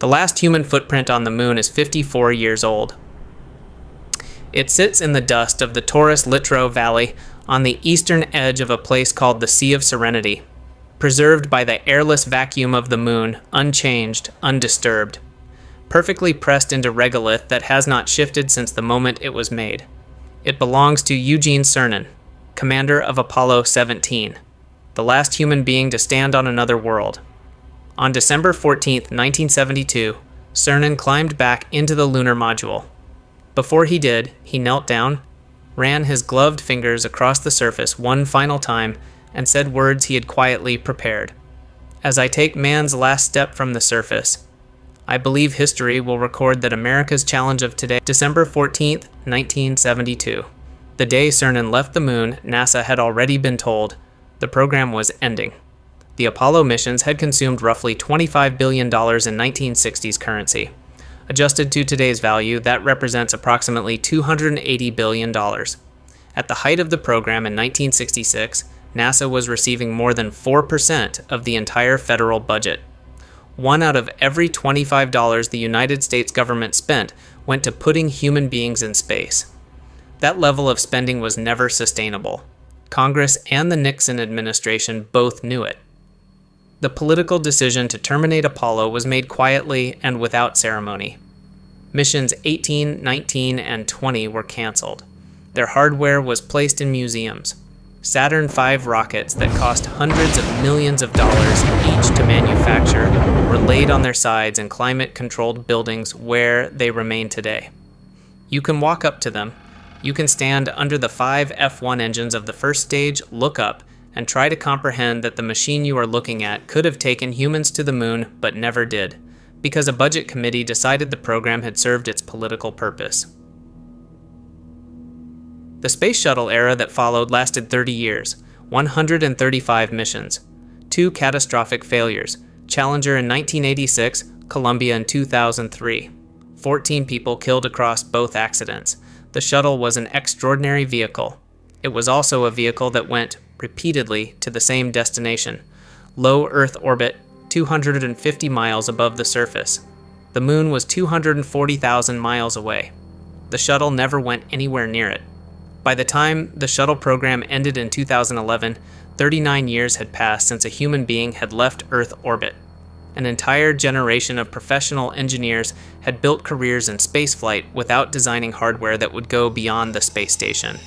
The last human footprint on the moon is 54 years old. It sits in the dust of the Taurus Littrow Valley on the eastern edge of a place called the Sea of Serenity, preserved by the airless vacuum of the moon, unchanged, undisturbed, perfectly pressed into regolith that has not shifted since the moment it was made. It belongs to Eugene Cernan, commander of Apollo 17, the last human being to stand on another world. On December 14, 1972, Cernan climbed back into the lunar module. Before he did, he knelt down, ran his gloved fingers across the surface one final time, and said words he had quietly prepared. As I take man's last step from the surface, I believe history will record that America's challenge of today, December 14, 1972. The day Cernan left the moon, NASA had already been told the program was ending. The Apollo missions had consumed roughly $25 billion in 1960s currency. Adjusted to today's value, that represents approximately $280 billion. At the height of the program in 1966, NASA was receiving more than 4% of the entire federal budget. 1 out of every $25 the United States government spent went to putting human beings in space. That level of spending was never sustainable. Congress and the Nixon administration both knew it. The political decision to terminate Apollo was made quietly and without ceremony. Missions 18, 19, and 20 were canceled. Their hardware was placed in museums. Saturn V rockets that cost hundreds of millions of dollars each to manufacture were laid on their sides in climate-controlled buildings where they remain today. You can walk up to them. You can stand under the 5 F1 engines of the first stage, look up, and try to comprehend that the machine you are looking at could have taken humans to the moon but never did, because a budget committee decided the program had served its political purpose. The space shuttle era that followed lasted 30 years, 135 missions, 2 catastrophic failures, Challenger in 1986, Columbia in 2003. 14 people killed across both accidents. The shuttle was an extraordinary vehicle. It was also a vehicle that went repeatedly to the same destination, low Earth orbit, 250 miles above the surface. The moon was 240,000 miles away. The shuttle never went anywhere near it. By the time the shuttle program ended in 2011, 39 years had passed since a human being had left Earth orbit. An entire generation of professional engineers had built careers in spaceflight without designing hardware that would go beyond the space station.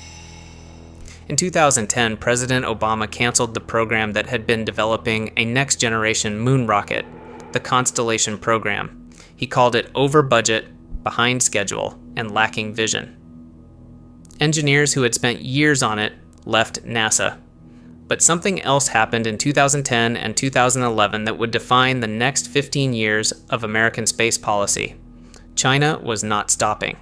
In 2010, President Obama canceled the program that had been developing a next-generation moon rocket, the Constellation program. He called it over budget, behind schedule, and lacking vision. Engineers who had spent years on it left NASA. But something else happened in 2010 and 2011 that would define the next 15 years of American space policy. China was not stopping.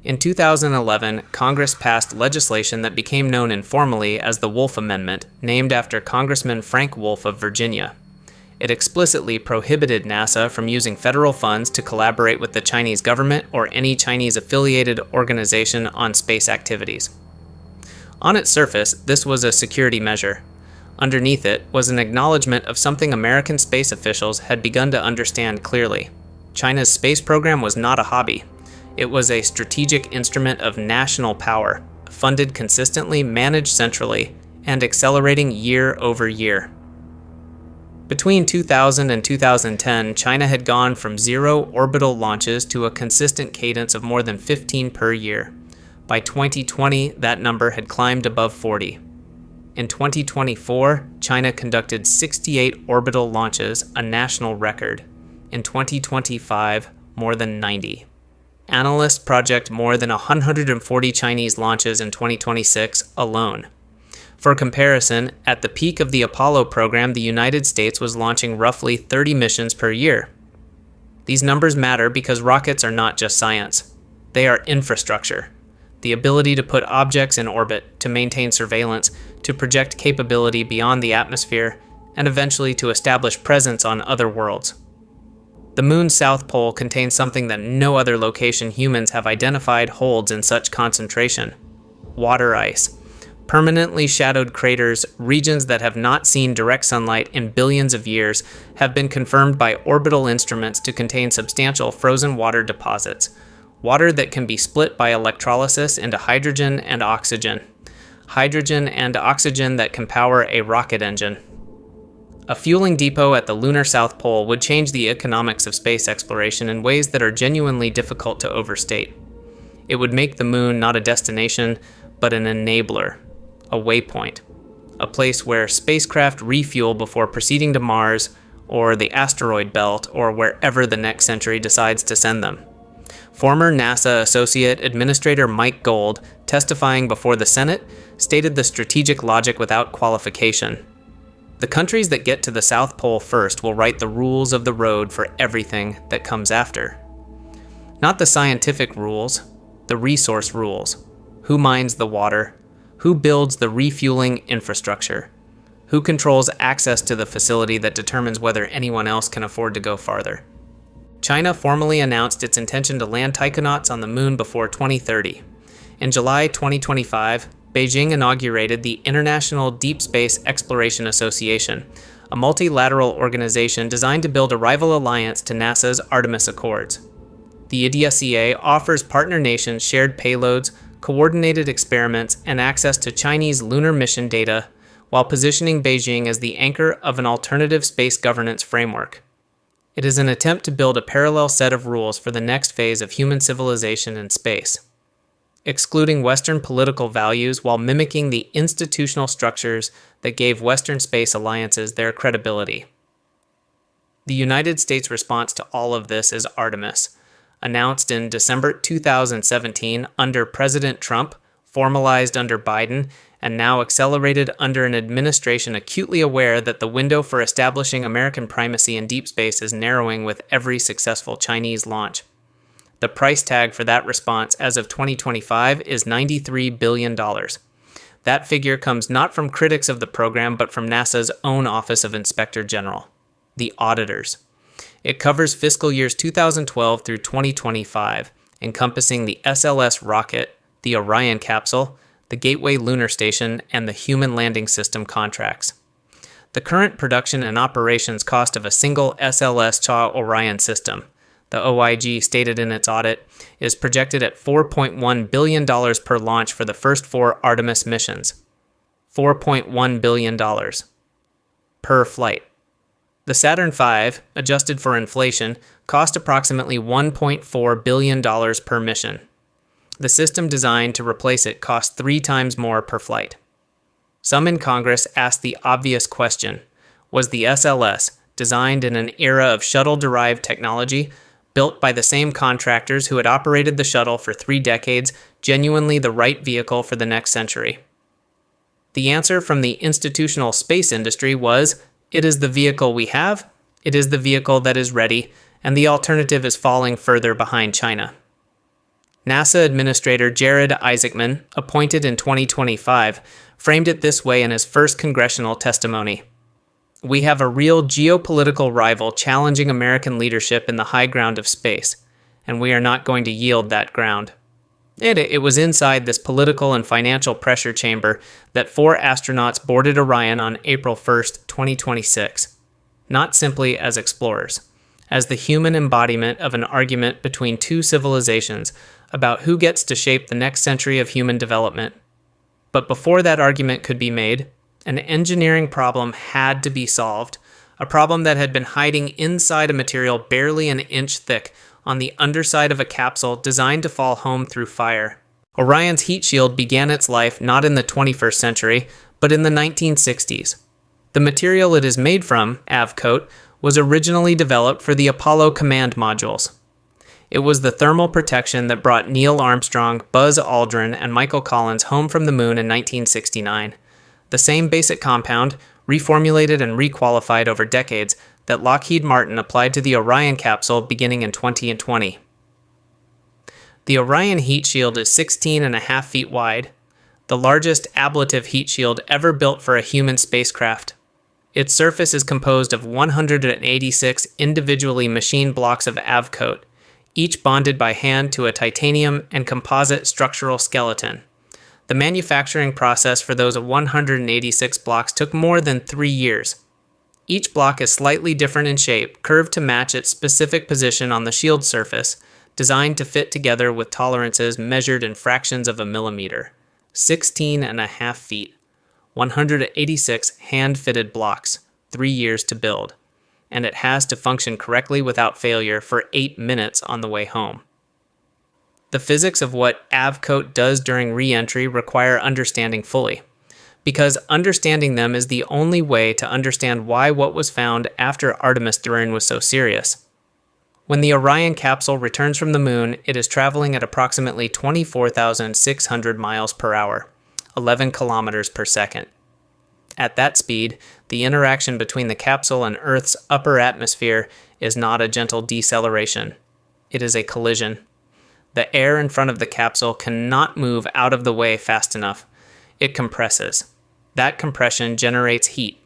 In 2011, Congress passed legislation that became known informally as the Wolf Amendment, named after Congressman Frank Wolf of Virginia. It explicitly prohibited NASA from using federal funds to collaborate with the Chinese government or any Chinese-affiliated organization on space activities. On its surface, this was a security measure. Underneath it was an acknowledgement of something American space officials had begun to understand clearly. China's space program was not a hobby. It was a strategic instrument of national power, funded consistently, managed centrally, and accelerating year over year. Between 2000 and 2010, China had gone from 0 orbital launches to a consistent cadence of more than 15 per year. By 2020, that number had climbed above 40. In 2024, China conducted 68 orbital launches, a national record. In 2025, more than 90. Analysts project more than 140 Chinese launches in 2026 alone. For comparison, at the peak of the Apollo program, the United States was launching roughly 30 missions per year. These numbers matter because rockets are not just science. They are infrastructure. The ability to put objects in orbit, to maintain surveillance, to project capability beyond the atmosphere, and eventually to establish presence on other worlds. The moon's South Pole contains something that no other location humans have identified holds in such concentration: water ice. Permanently shadowed craters, regions that have not seen direct sunlight in billions of years, have been confirmed by orbital instruments to contain substantial frozen water deposits, water that can be split by electrolysis into hydrogen and oxygen that can power a rocket engine. A fueling depot at the Lunar South Pole would change the economics of space exploration in ways that are genuinely difficult to overstate. It would make the moon not a destination, but an enabler, a waypoint, a place where spacecraft refuel before proceeding to Mars or the asteroid belt or wherever the next century decides to send them. Former NASA Associate Administrator Mike Gold, testifying before the Senate, stated the strategic logic without qualification. The countries that get to the South Pole first will write the rules of the road for everything that comes after. Not the scientific rules, the resource rules. Who mines the water? Who builds the refueling infrastructure? Who controls access to the facility that determines whether anyone else can afford to go farther? China formally announced its intention to land taikonauts on the moon before 2030. In July 2025, Beijing inaugurated the International Deep Space Exploration Association, a multilateral organization designed to build a rival alliance to NASA's Artemis Accords. The IDSEA offers partner nations shared payloads, coordinated experiments, and access to Chinese lunar mission data, while positioning Beijing as the anchor of an alternative space governance framework. It is an attempt to build a parallel set of rules for the next phase of human civilization in space, excluding Western political values while mimicking the institutional structures that gave Western space alliances their credibility. The United States' response to all of this is Artemis, announced in December 2017 under President Trump, formalized under Biden, and now accelerated under an administration acutely aware that the window for establishing American primacy in deep space is narrowing with every successful Chinese launch. The price tag for that response as of 2025 is $93 billion. That figure comes not from critics of the program, but from NASA's own Office of Inspector General, the auditors. It covers fiscal years 2012 through 2025, encompassing the SLS rocket, the Orion capsule, the Gateway Lunar Station, and the Human Landing System contracts. The current production and operations cost of a single SLS CHA Orion system, the OIG stated in its audit, is projected at $4.1 billion per launch for the first 4 Artemis missions. $4.1 billion per flight. The Saturn V, adjusted for inflation, cost approximately $1.4 billion per mission. The system designed to replace it cost 3 times more per flight. Some in Congress asked the obvious question: was the SLS, designed in an era of shuttle-derived technology, built by the same contractors who had operated the shuttle for 3 decades, genuinely the right vehicle for the next century? The answer from the institutional space industry was, it is the vehicle we have, it is the vehicle that is ready, and the alternative is falling further behind China. NASA Administrator Jared Isaacman, appointed in 2025, framed it this way in his first congressional testimony. We have a real geopolitical rival challenging American leadership in the high ground of space, and we are not going to yield that ground. It was inside this political and financial pressure chamber that 4 astronauts boarded Orion on April 1, 2026, not simply as explorers, as the human embodiment of an argument between 2 civilizations about who gets to shape the next century of human development. But before that argument could be made, an engineering problem had to be solved, a problem that had been hiding inside a material barely an inch thick on the underside of a capsule designed to fall home through fire. Orion's heat shield began its life not in the 21st century, but in the 1960s. The material it is made from, Avcoat, was originally developed for the Apollo command modules. It was the thermal protection that brought Neil Armstrong, Buzz Aldrin, and Michael Collins home from the moon in 1969. The same basic compound, reformulated and requalified over decades, that Lockheed Martin applied to the Orion capsule beginning in 2020. The Orion heat shield is 16.5 feet wide, the largest ablative heat shield ever built for a human spacecraft. Its surface is composed of 186 individually machined blocks of Avcoat, each bonded by hand to a titanium and composite structural skeleton. The manufacturing process for those 186 blocks took more than 3 years. Each block is slightly different in shape, curved to match its specific position on the shield surface, designed to fit together with tolerances measured in fractions of a millimeter. 16.5 feet. 186 hand-fitted blocks, 3 years to build. And it has to function correctly without failure for 8 minutes on the way home. The physics of what AVCOAT does during re-entry require understanding fully, because understanding them is the only way to understand why what was found after Artemis III was so serious. When the Orion capsule returns from the moon, it is traveling at approximately 24,600 miles per hour, 11 kilometers per second. At that speed, the interaction between the capsule and Earth's upper atmosphere is not a gentle deceleration. It is a collision. The air in front of the capsule cannot move out of the way fast enough. It compresses. That compression generates heat.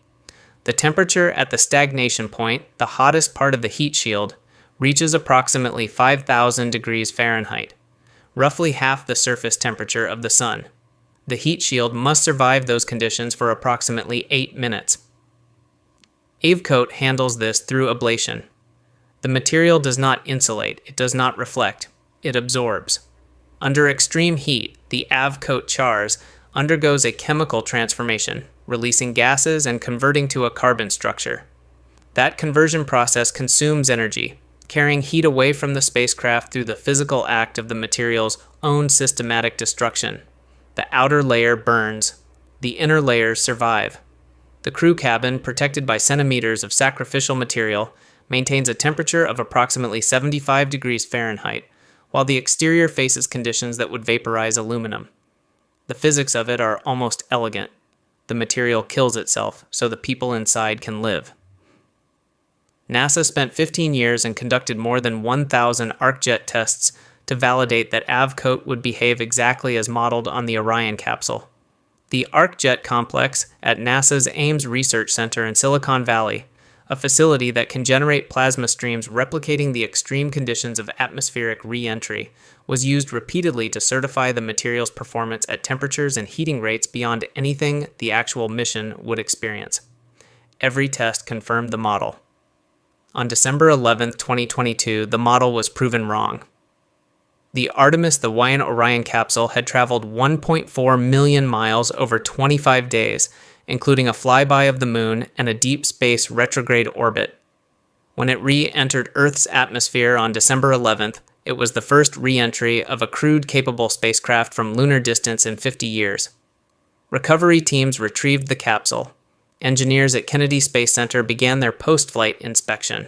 The temperature at the stagnation point, the hottest part of the heat shield, reaches approximately 5,000 degrees Fahrenheit, roughly half the surface temperature of the sun. The heat shield must survive those conditions for approximately 8 minutes. AVCOAT handles this through ablation. The material does not insulate, it does not reflect, it absorbs. Under extreme heat, the AVCOAT chars undergoes a chemical transformation, releasing gases and converting to a carbon structure. That conversion process consumes energy, carrying heat away from the spacecraft through the physical act of the material's own systematic destruction. The outer layer burns. The inner layers survive. The crew cabin, protected by centimeters of sacrificial material, maintains a temperature of approximately 75 degrees Fahrenheit, while the exterior faces conditions that would vaporize aluminum. The physics of it are almost elegant. The material kills itself so the people inside can live. NASA spent 15 years and conducted more than 1,000 ArcJet tests to validate that AVCOAT would behave exactly as modeled on the Orion capsule. The ArcJet complex at NASA's Ames Research Center in Silicon Valley, a facility that can generate plasma streams replicating the extreme conditions of atmospheric re-entry, was used repeatedly to certify the material's performance at temperatures and heating rates beyond anything the actual mission would experience. Every test confirmed the model. On December 11, 2022, the model was proven wrong. The Artemis the Orion capsule had traveled 1.4 million miles over 25 days, including a flyby of the moon and a deep space retrograde orbit. When it re-entered Earth's atmosphere on December 11th, it was the first re-entry of a crewed-capable spacecraft from lunar distance in 50 years. Recovery teams retrieved the capsule. Engineers at Kennedy Space Center began their post-flight inspection.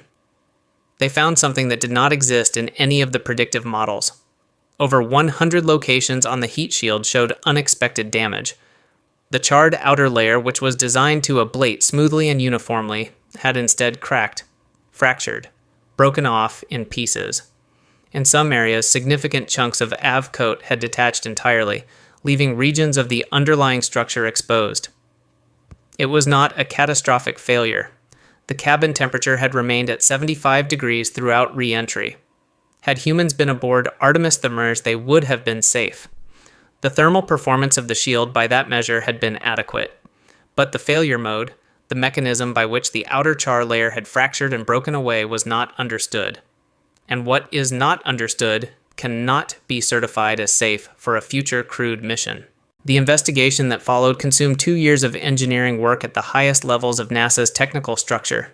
They found something that did not exist in any of the predictive models. Over 100 locations on the heat shield showed unexpected damage. The charred outer layer, which was designed to ablate smoothly and uniformly, had instead cracked, fractured, broken off in pieces. In some areas, significant chunks of AVCOAT had detached entirely, leaving regions of the underlying structure exposed. It was not a catastrophic failure. The cabin temperature had remained at 75 degrees throughout re-entry. Had humans been aboard Artemis I, they would have been safe. The thermal performance of the shield by that measure had been adequate. But the failure mode, the mechanism by which the outer char layer had fractured and broken away, was not understood. And what is not understood cannot be certified as safe for a future crewed mission. The investigation that followed consumed 2 years of engineering work at the highest levels of NASA's technical structure.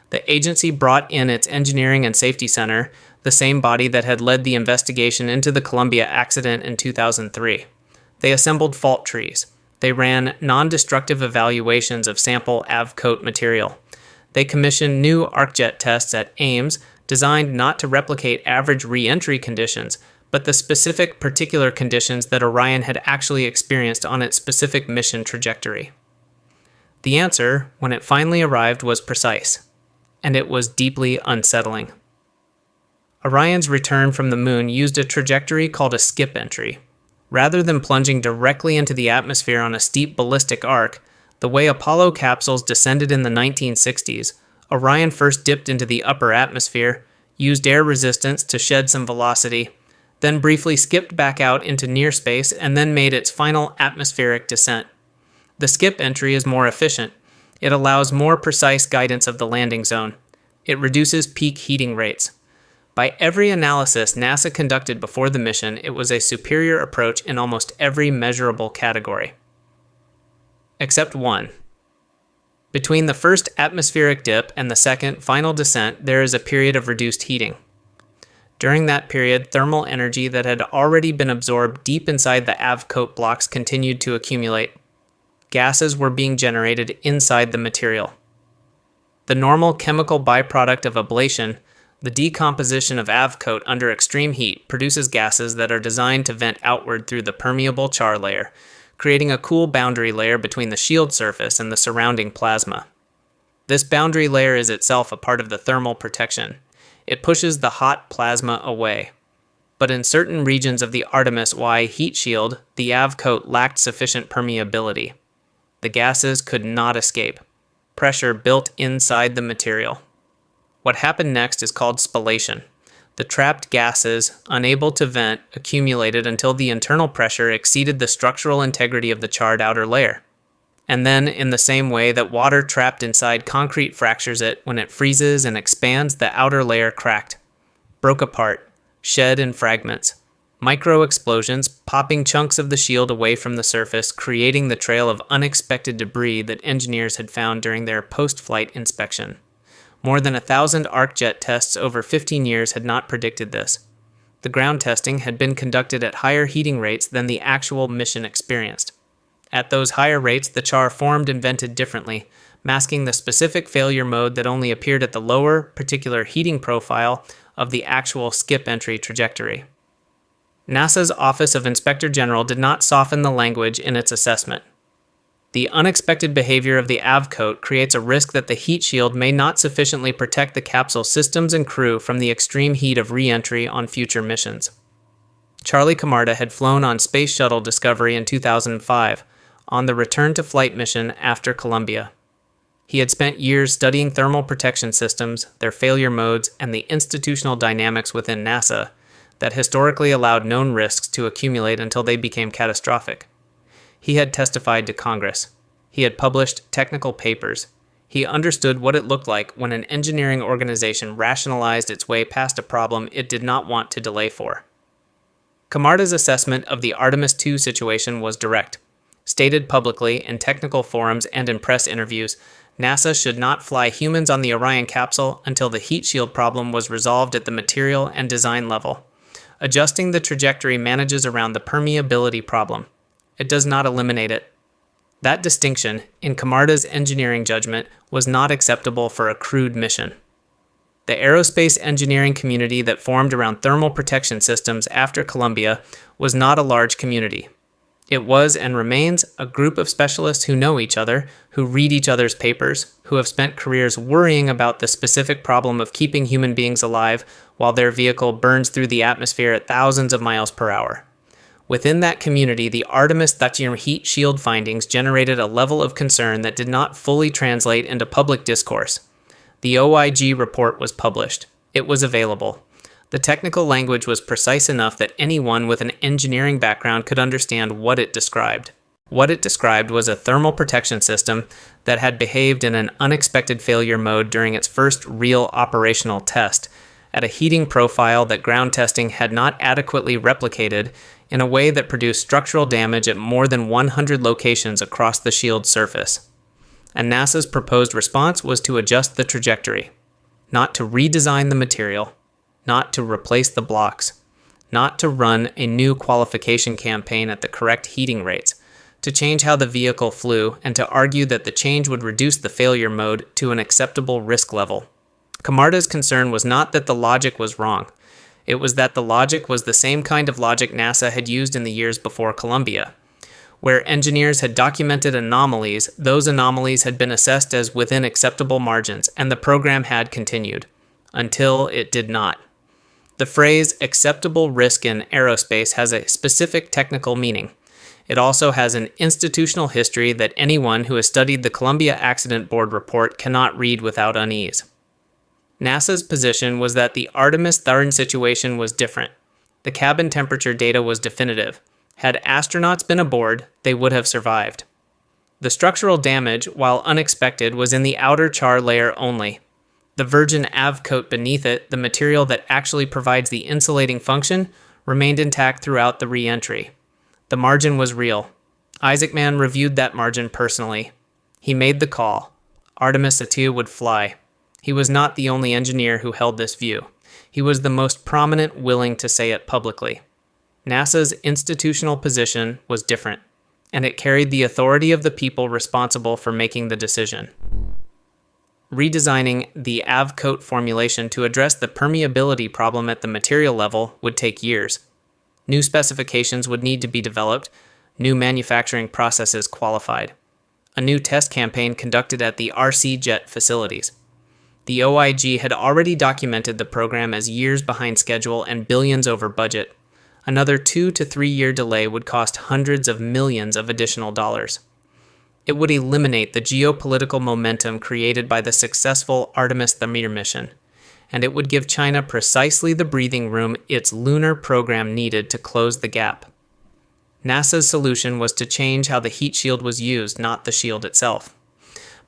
The agency brought in its Engineering and Safety Center, the same body that had led the investigation into the Columbia accident in 2003. They assembled fault trees. They ran non-destructive evaluations of sample AVCOAT material. They commissioned new ArcJet tests at Ames, designed not to replicate average re-entry conditions, but the specific particular conditions that Orion had actually experienced on its specific mission trajectory. The answer, when it finally arrived, was precise, and it was deeply unsettling. Orion's return from the moon used a trajectory called a skip entry. Rather than plunging directly into the atmosphere on a steep ballistic arc, the way Apollo capsules descended in the 1960s, Orion first dipped into the upper atmosphere, used air resistance to shed some velocity, then briefly skipped back out into near space and then made its final atmospheric descent. The skip entry is more efficient. It allows more precise guidance of the landing zone. It reduces peak heating rates. By every analysis NASA conducted before the mission, it was a superior approach in almost every measurable category. Except one. Between the first atmospheric dip and the second, final descent, there is a period of reduced heating. During that period, thermal energy that had already been absorbed deep inside the AV-coat blocks continued to accumulate. Gases were being generated inside the material. The normal chemical byproduct of ablation, the decomposition of AV-coat under extreme heat, produces gases that are designed to vent outward through the permeable char layer, creating a cool boundary layer between the shield surface and the surrounding plasma. This boundary layer is itself a part of the thermal protection. It pushes the hot plasma away. But in certain regions of the Artemis I heat shield, the AV-coat lacked sufficient permeability. The gases could not escape. Pressure built inside the material. What happened next is called spallation. The trapped gases, unable to vent, accumulated until the internal pressure exceeded the structural integrity of the charred outer layer. And then, in the same way that water trapped inside concrete fractures it, when it freezes and expands, the outer layer cracked, broke apart, shed in fragments. Micro-explosions, popping chunks of the shield away from the surface, creating the trail of unexpected debris that engineers had found during their post-flight inspection. More than 1,000 ArcJet tests over 15 years had not predicted this. The ground testing had been conducted at higher heating rates than the actual mission experienced. At those higher rates, the char formed and vented differently, masking the specific failure mode that only appeared at the lower, particular heating profile of the actual skip entry trajectory. NASA's Office of Inspector General did not soften the language in its assessment. The unexpected behavior of the AV-coat creates a risk that the heat shield may not sufficiently protect the capsule systems and crew from the extreme heat of re-entry on future missions. Charlie Camarda had flown on Space Shuttle Discovery in 2005, on the return-to-flight mission after Columbia. He had spent years studying thermal protection systems, their failure modes, and the institutional dynamics within NASA that historically allowed known risks to accumulate until they became catastrophic. He had testified to Congress. He had published technical papers. He understood what it looked like when an engineering organization rationalized its way past a problem it did not want to delay for. Camarda's assessment of the Artemis II situation was direct. Stated publicly in technical forums and in press interviews, NASA should not fly humans on the Orion capsule until the heat shield problem was resolved at the material and design level. Adjusting the trajectory manages around the permeability problem. It does not eliminate it. That distinction, in Camarda's engineering judgment, was not acceptable for a crewed mission. The aerospace engineering community that formed around thermal protection systems after Columbia was not a large community. It was and remains a group of specialists who know each other, who read each other's papers, who have spent careers worrying about the specific problem of keeping human beings alive while their vehicle burns through the atmosphere at thousands of miles per hour. Within that community, the Artemis II heat shield findings generated a level of concern that did not fully translate into public discourse. The OIG report was published. It was available. The technical language was precise enough that anyone with an engineering background could understand what it described. What it described was a thermal protection system that had behaved in an unexpected failure mode during its first real operational test, at a heating profile that ground testing had not adequately replicated in a way that produced structural damage at more than 100 locations across the shield surface. And NASA's proposed response was to adjust the trajectory, not to redesign the material, not to replace the blocks, not to run a new qualification campaign at the correct heating rates, to change how the vehicle flew, and to argue that the change would reduce the failure mode to an acceptable risk level. Camarda's concern was not that the logic was wrong. It was that the logic was the same kind of logic NASA had used in the years before Columbia. Where engineers had documented anomalies, those anomalies had been assessed as within acceptable margins, and the program had continued. Until it did not. The phrase acceptable risk in aerospace has a specific technical meaning. It also has an institutional history that anyone who has studied the Columbia Accident Board report cannot read without unease. NASA's position was that the Artemis III situation was different. The cabin temperature data was definitive. Had astronauts been aboard, they would have survived. The structural damage, while unexpected, was in the outer char layer only. The virgin AV coat beneath it, the material that actually provides the insulating function, remained intact throughout the re-entry. The margin was real. Isaacman reviewed that margin personally. He made the call. Artemis II would fly. He was not the only engineer who held this view. He was the most prominent willing to say it publicly. NASA's institutional position was different, and it carried the authority of the people responsible for making the decision. Redesigning the AV coat formulation to address the permeability problem at the material level would take years. New specifications would need to be developed, new manufacturing processes qualified. A new test campaign conducted at the RC Jet facilities. The OIG had already documented the program as years behind schedule and billions over budget. Another 2 to 3 year delay would cost hundreds of millions of additional dollars. It would eliminate the geopolitical momentum created by the successful Artemis II mission, and it would give China precisely the breathing room its lunar program needed to close the gap. NASA's solution was to change how the heat shield was used, not the shield itself.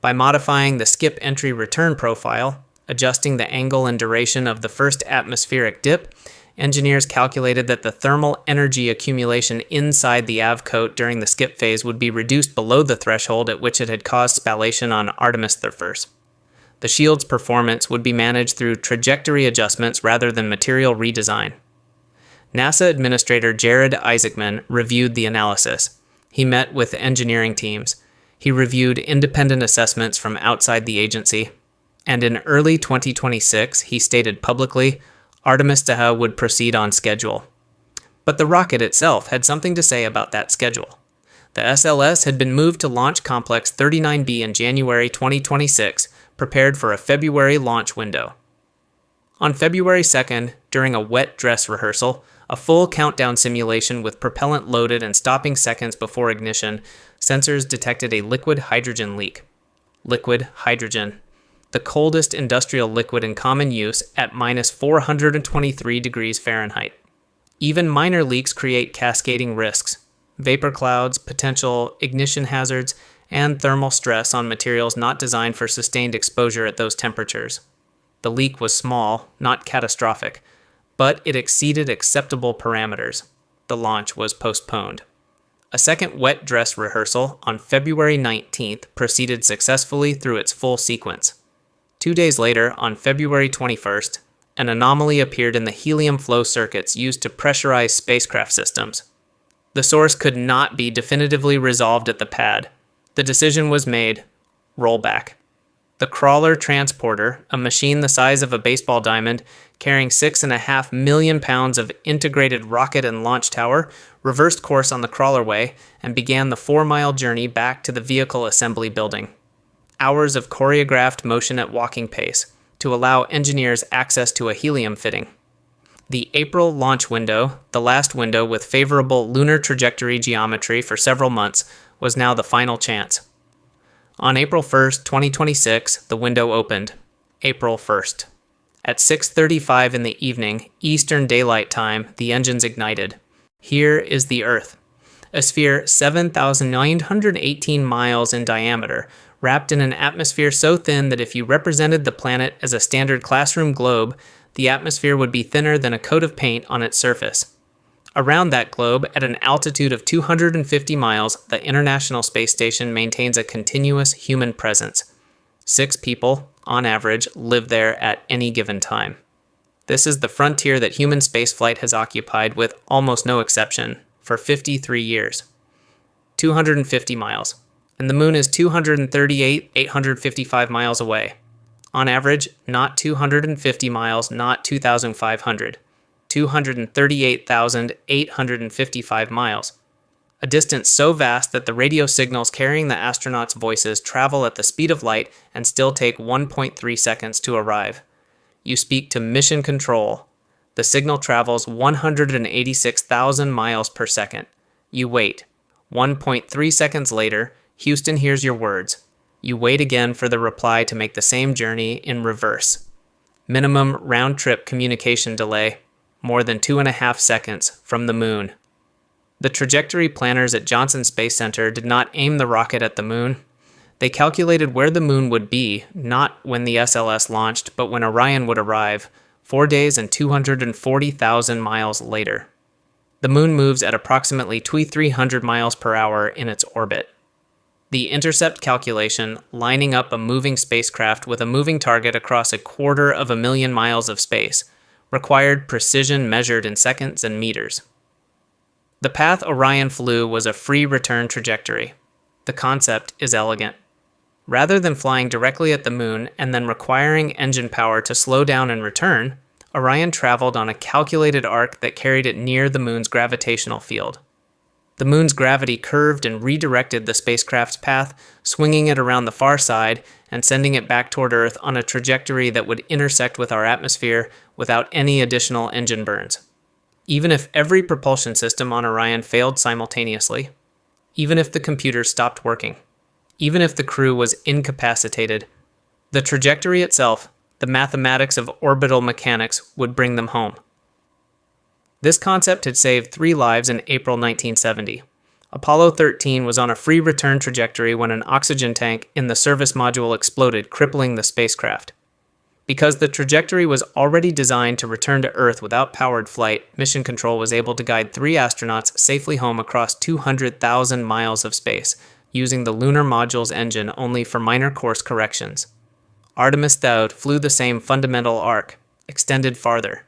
By modifying the skip entry return profile, adjusting the angle and duration of the first atmospheric dip, engineers calculated that the thermal energy accumulation inside the AV coat during the skip phase would be reduced below the threshold at which it had caused spallation on Artemis I. The shield's performance would be managed through trajectory adjustments rather than material redesign. NASA Administrator Jared Isaacman reviewed the analysis. He met with engineering teams. He reviewed independent assessments from outside the agency. And in early 2026, he stated publicly, Artemis II would proceed on schedule. But the rocket itself had something to say about that schedule. The SLS had been moved to Launch Complex 39B in January 2026, prepared for a February launch window. On February 2nd, during a wet dress rehearsal, a full countdown simulation with propellant loaded and stopping seconds before ignition, sensors detected a liquid hydrogen leak. Liquid hydrogen, the coldest industrial liquid in common use at minus 423 degrees Fahrenheit. Even minor leaks create cascading risks, vapor clouds, potential ignition hazards, and thermal stress on materials not designed for sustained exposure at those temperatures. The leak was small, not catastrophic, but it exceeded acceptable parameters. The launch was postponed. A second wet dress rehearsal on February 19th proceeded successfully through its full sequence. 2 days later, on February 21st, an anomaly appeared in the helium flow circuits used to pressurize spacecraft systems. The source could not be definitively resolved at the pad. The decision was made: rollback. The crawler transporter, a machine the size of a baseball diamond, carrying 6.5 million pounds of integrated rocket and launch tower, reversed course on the crawlerway and began the 4-mile journey back to the vehicle assembly building. Hours of choreographed motion at walking pace to allow engineers access to a helium fitting. The April launch window, the last window with favorable lunar trajectory geometry for several months, was now the final chance. On April 1st, 2026, the window opened. April 1st. At 6:35 in the evening, Eastern Daylight Time, the engines ignited. Here is the Earth. A sphere 7,918 miles in diameter, wrapped in an atmosphere so thin that if you represented the planet as a standard classroom globe, the atmosphere would be thinner than a coat of paint on its surface. Around that globe, at an altitude of 250 miles, the International Space Station maintains a continuous human presence. 6 people, on average, live there at any given time. This is the frontier that human spaceflight has occupied, with almost no exception, for 53 years. 250 miles. And the moon is 238,855 miles away. On average, not 250 miles, not 2,500. 238,855 miles. A distance so vast that the radio signals carrying the astronauts' voices travel at the speed of light and still take 1.3 seconds to arrive. You speak to Mission Control. The signal travels 186,000 miles per second. You wait. 1.3 seconds later, Houston hears your words. You wait again for the reply to make the same journey in reverse. Minimum round-trip communication delay, more than 2.5 seconds, from the moon. The trajectory planners at Johnson Space Center did not aim the rocket at the moon. They calculated where the moon would be, not when the SLS launched, but when Orion would arrive, 4 days and 240,000 miles later. The moon moves at approximately 2,300 miles per hour in its orbit. The intercept calculation, lining up a moving spacecraft with a moving target across 250,000 miles of space, required precision measured in seconds and meters. The path Orion flew was a free return trajectory. The concept is elegant. Rather than flying directly at the moon and then requiring engine power to slow down and return, Orion traveled on a calculated arc that carried it near the moon's gravitational field. The moon's gravity curved and redirected the spacecraft's path, swinging it around the far side and sending it back toward Earth on a trajectory that would intersect with our atmosphere without any additional engine burns. Even if every propulsion system on Orion failed simultaneously, even if the computers stopped working, even if the crew was incapacitated, the trajectory itself, the mathematics of orbital mechanics, would bring them home. This concept had saved 3 lives in April 1970. Apollo 13 was on a free return trajectory when an oxygen tank in the service module exploded, crippling the spacecraft. Because the trajectory was already designed to return to Earth without powered flight, Mission Control was able to guide 3 astronauts safely home across 200,000 miles of space, using the lunar module's engine only for minor course corrections. Artemis II flew the same fundamental arc, extended farther,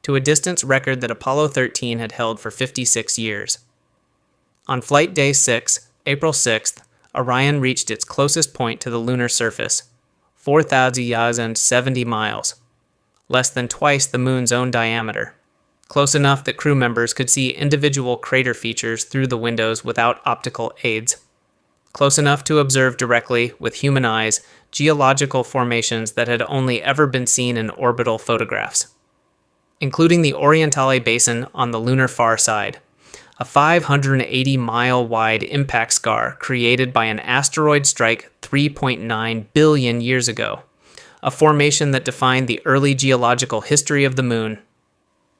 to a distance record that Apollo 13 had held for 56 years. On Flight Day 6, April 6th, Orion reached its closest point to the lunar surface, 4,070 miles, less than twice the moon's own diameter, close enough that crew members could see individual crater features through the windows without optical aids, close enough to observe directly, with human eyes, geological formations that had only ever been seen in orbital photographs, including the Orientale Basin on the lunar far side, a 580-mile-wide impact scar created by an asteroid strike 3.9 billion years ago, a formation that defined the early geological history of the moon,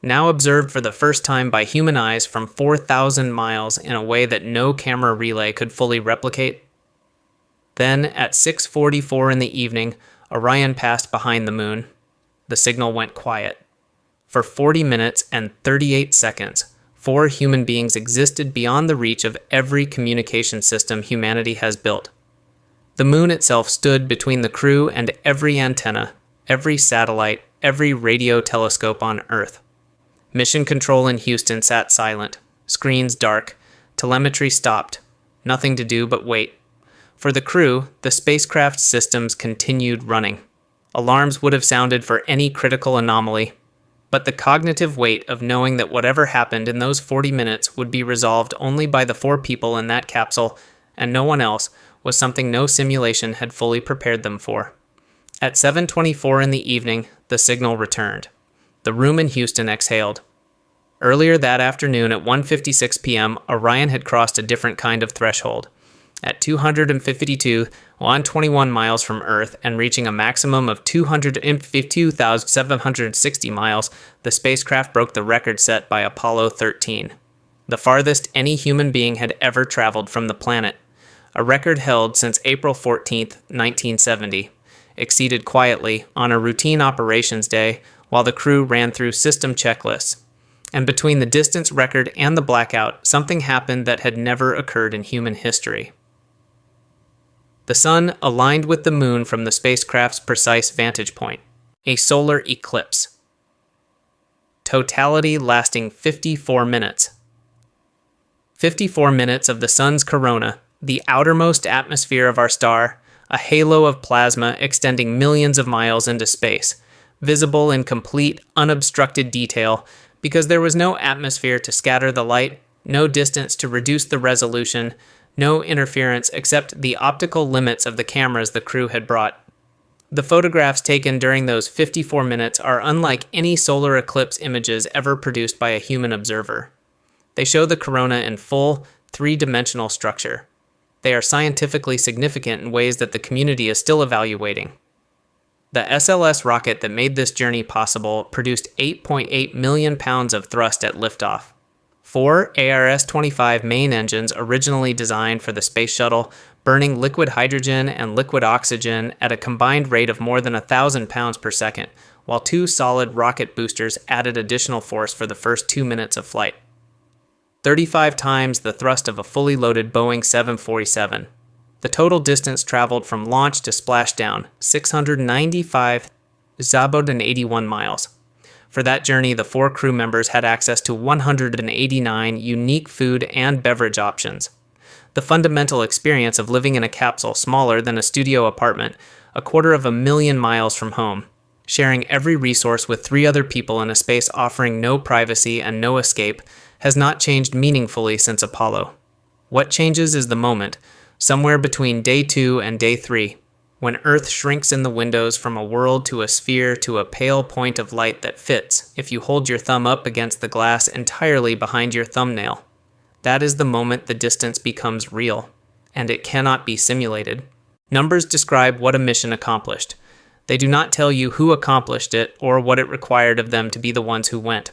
now observed for the first time by human eyes from 4,000 miles in a way that no camera relay could fully replicate. Then, at 6:44 in the evening, Orion passed behind the moon. The signal went quiet. For 40 minutes and 38 seconds, 4 human beings existed beyond the reach of every communication system humanity has built. The moon itself stood between the crew and every antenna, every satellite, every radio telescope on Earth. Mission Control in Houston sat silent, screens dark, telemetry stopped, nothing to do but wait. For the crew, the spacecraft systems continued running. Alarms would have sounded for any critical anomaly, but the cognitive weight of knowing that whatever happened in those 40 minutes would be resolved only by the 4 people in that capsule and no one else was something no simulation had fully prepared them for. At 7:24 in the evening, the signal returned. The room in Houston exhaled. Earlier that afternoon at 1:56 p.m., Orion had crossed a different kind of threshold. At 251 miles from Earth and reaching a maximum of 252,760 miles, the spacecraft broke the record set by Apollo 13, the farthest any human being had ever traveled from the planet, a record held since April 14, 1970, exceeded quietly on a routine operations day while the crew ran through system checklists. And between the distance record and the blackout, something happened that had never occurred in human history. The sun aligned with the moon from the spacecraft's precise vantage point, a solar eclipse. Totality lasting 54 minutes. 54 minutes of the sun's corona, the outermost atmosphere of our star, a halo of plasma extending millions of miles into space, visible in complete, unobstructed detail because there was no atmosphere to scatter the light, no distance to reduce the resolution, no interference except the optical limits of the cameras the crew had brought. The photographs taken during those 54 minutes are unlike any solar eclipse images ever produced by a human observer. They show the corona in full, 3-dimensional structure. They are scientifically significant in ways that the community is still evaluating. The SLS rocket that made this journey possible produced 8.8 million pounds of thrust at liftoff. 4 ARS-25 main engines originally designed for the space shuttle, burning liquid hydrogen and liquid oxygen at a combined rate of more than 1,000 pounds per second, while 2 solid rocket boosters added additional force for the first 2 minutes of flight. 35 times the thrust of a fully loaded Boeing 747. The total distance traveled from launch to splashdown, 695,081 miles. For that journey, the 4 crew members had access to 189 unique food and beverage options. The fundamental experience of living in a capsule smaller than a studio apartment, 250,000 miles from home, sharing every resource with 3 other people in a space offering no privacy and no escape, has not changed meaningfully since Apollo. What changes is the moment, somewhere between day 2 and day 3, when Earth shrinks in the windows from a world to a sphere to a pale point of light that fits if you hold your thumb up against the glass entirely behind your thumbnail. That is the moment the distance becomes real, and it cannot be simulated. Numbers describe what a mission accomplished. They do not tell you who accomplished it or what it required of them to be the ones who went.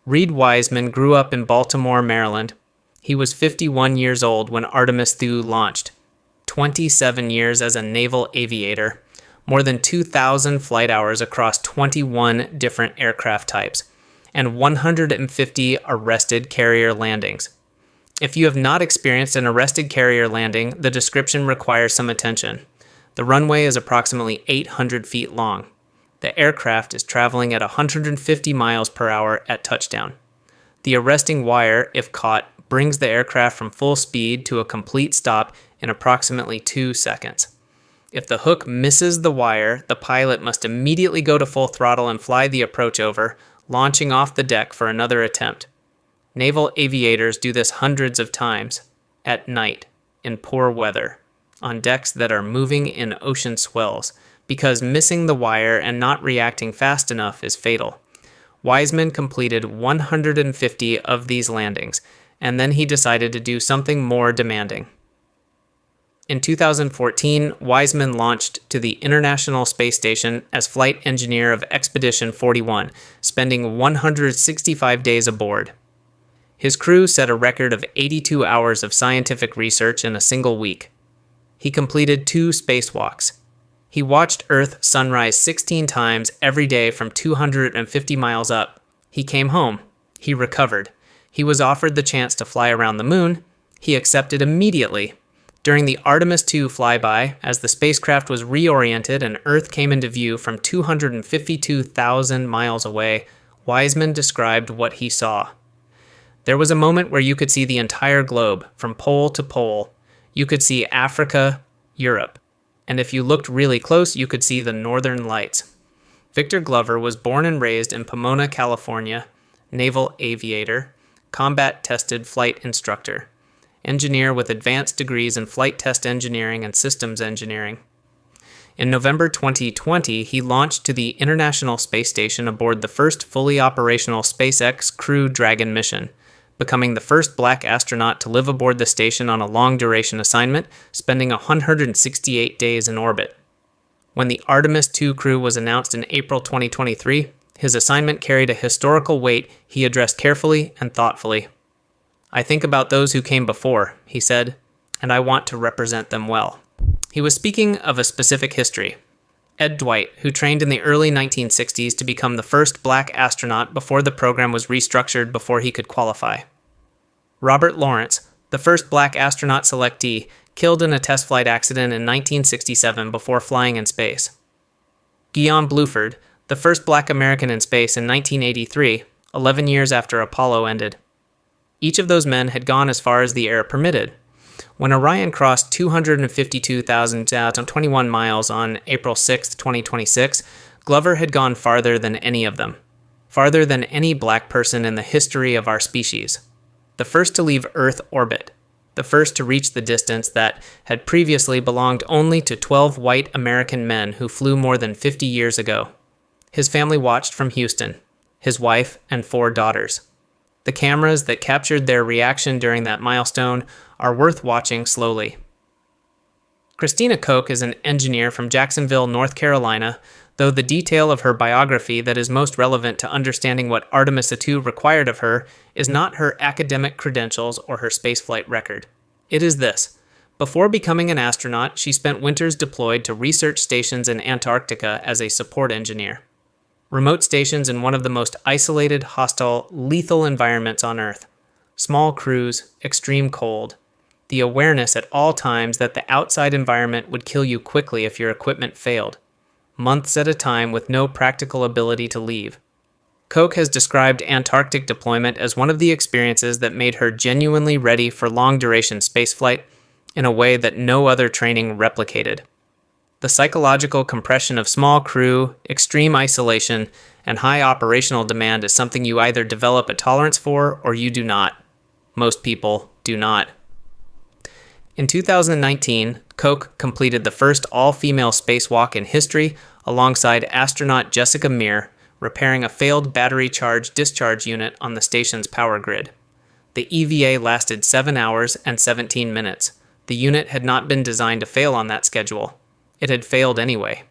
Reed Wiseman grew up in Baltimore, Maryland. He was 51 years old when Artemis II launched. 27 years as a naval aviator, more than 2,000 flight hours across 21 different aircraft types, and 150 arrested carrier landings. If you have not experienced an arrested carrier landing, the description requires some attention. The runway is approximately 800 feet long. The aircraft is traveling at 150 miles per hour at touchdown. The arresting wire, if caught, brings the aircraft from full speed to a complete stop in approximately 2 seconds. If the hook misses the wire, the pilot must immediately go to full throttle and fly the approach over, launching off the deck for another attempt. Naval aviators do this hundreds of times, at night, in poor weather, on decks that are moving in ocean swells, because missing the wire and not reacting fast enough is fatal. Wiseman completed 150 of these landings, and then he decided to do something more demanding. In 2014, Wiseman launched to the International Space Station as flight engineer of Expedition 41, spending 165 days aboard. His crew set a record of 82 hours of scientific research in a single week. He completed 2 spacewalks. He watched Earth sunrise 16 times every day from 250 miles up. He came home. He recovered. He was offered the chance to fly around the moon. He accepted immediately. During the Artemis II flyby, as the spacecraft was reoriented and Earth came into view from 252,000 miles away, Wiseman described what he saw. There was a moment where you could see the entire globe, from pole to pole. You could see Africa, Europe, and if you looked really close, you could see the Northern Lights. Victor Glover was born and raised in Pomona, California, naval aviator, combat-tested flight instructor, engineer with advanced degrees in flight test engineering and systems engineering. In November 2020, he launched to the International Space Station aboard the first fully operational SpaceX Crew Dragon mission, becoming the first black astronaut to live aboard the station on a long-duration assignment, spending 168 days in orbit. When the Artemis II crew was announced in April 2023, his assignment carried a historical weight he addressed carefully and thoughtfully. "I think about those who came before," he said, "and I want to represent them well." He was speaking of a specific history. Ed Dwight, who trained in the early 1960s to become the first black astronaut before the program was restructured before he could qualify. Robert Lawrence, the first black astronaut selectee, killed in a test flight accident in 1967 before flying in space. Guion Bluford, the first black American in space in 1983, 11 years after Apollo ended. Each of those men had gone as far as the air permitted. When Orion crossed 252,021 miles on April 6, 2026, Glover had gone farther than any of them, farther than any black person in the history of our species. The first to leave Earth orbit, the first to reach the distance that had previously belonged only to 12 white American men who flew more than 50 years ago. His family watched from Houston, his wife and 4 daughters. The cameras that captured their reaction during that milestone are worth watching slowly. Christina Koch is an engineer from Jacksonville, North Carolina, though the detail of her biography that is most relevant to understanding what Artemis II required of her is not her academic credentials or her spaceflight record. It is this. Before becoming an astronaut, she spent winters deployed to research stations in Antarctica as a support engineer. Remote stations in one of the most isolated, hostile, lethal environments on Earth. Small crews, extreme cold. The awareness at all times that the outside environment would kill you quickly if your equipment failed. Months at a time with no practical ability to leave. Koch has described Antarctic deployment as one of the experiences that made her genuinely ready for long-duration spaceflight in a way that no other training replicated. The psychological compression of small crew, extreme isolation, and high operational demand is something you either develop a tolerance for or you do not. Most people do not. In 2019, Koch completed the first all-female spacewalk in history alongside astronaut Jessica Meir, repairing a failed battery charge discharge unit on the station's power grid. The EVA lasted 7 hours and 17 minutes. The unit had not been designed to fail on that schedule. It had failed anyway.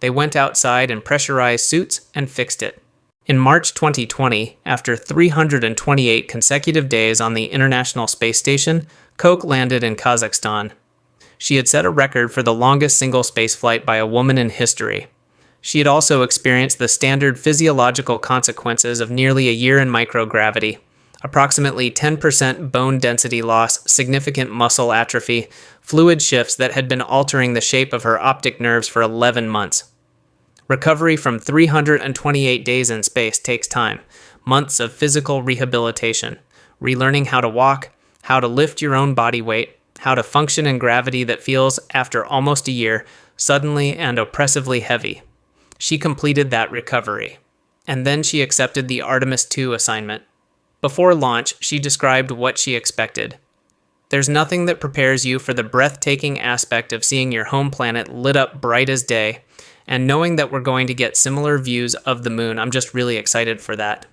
They went outside in pressurized suits and fixed it. In March 2020, after 328 consecutive days on the International Space Station, Koch landed in Kazakhstan. She had set a record for the longest single spaceflight by a woman in history. She had also experienced the standard physiological consequences of nearly a year in microgravity. Approximately 10% bone density loss, significant muscle atrophy, fluid shifts that had been altering the shape of her optic nerves for 11 months. Recovery from 328 days in space takes time, months of physical rehabilitation, relearning how to walk, how to lift your own body weight, how to function in gravity that feels, after almost a year, suddenly and oppressively heavy. She completed that recovery. And then she accepted the Artemis II assignment. Before launch, she described what she expected. There's nothing that prepares you for the breathtaking aspect of seeing your home planet lit up bright as day, and knowing that we're going to get similar views of the moon. I'm just really excited for that.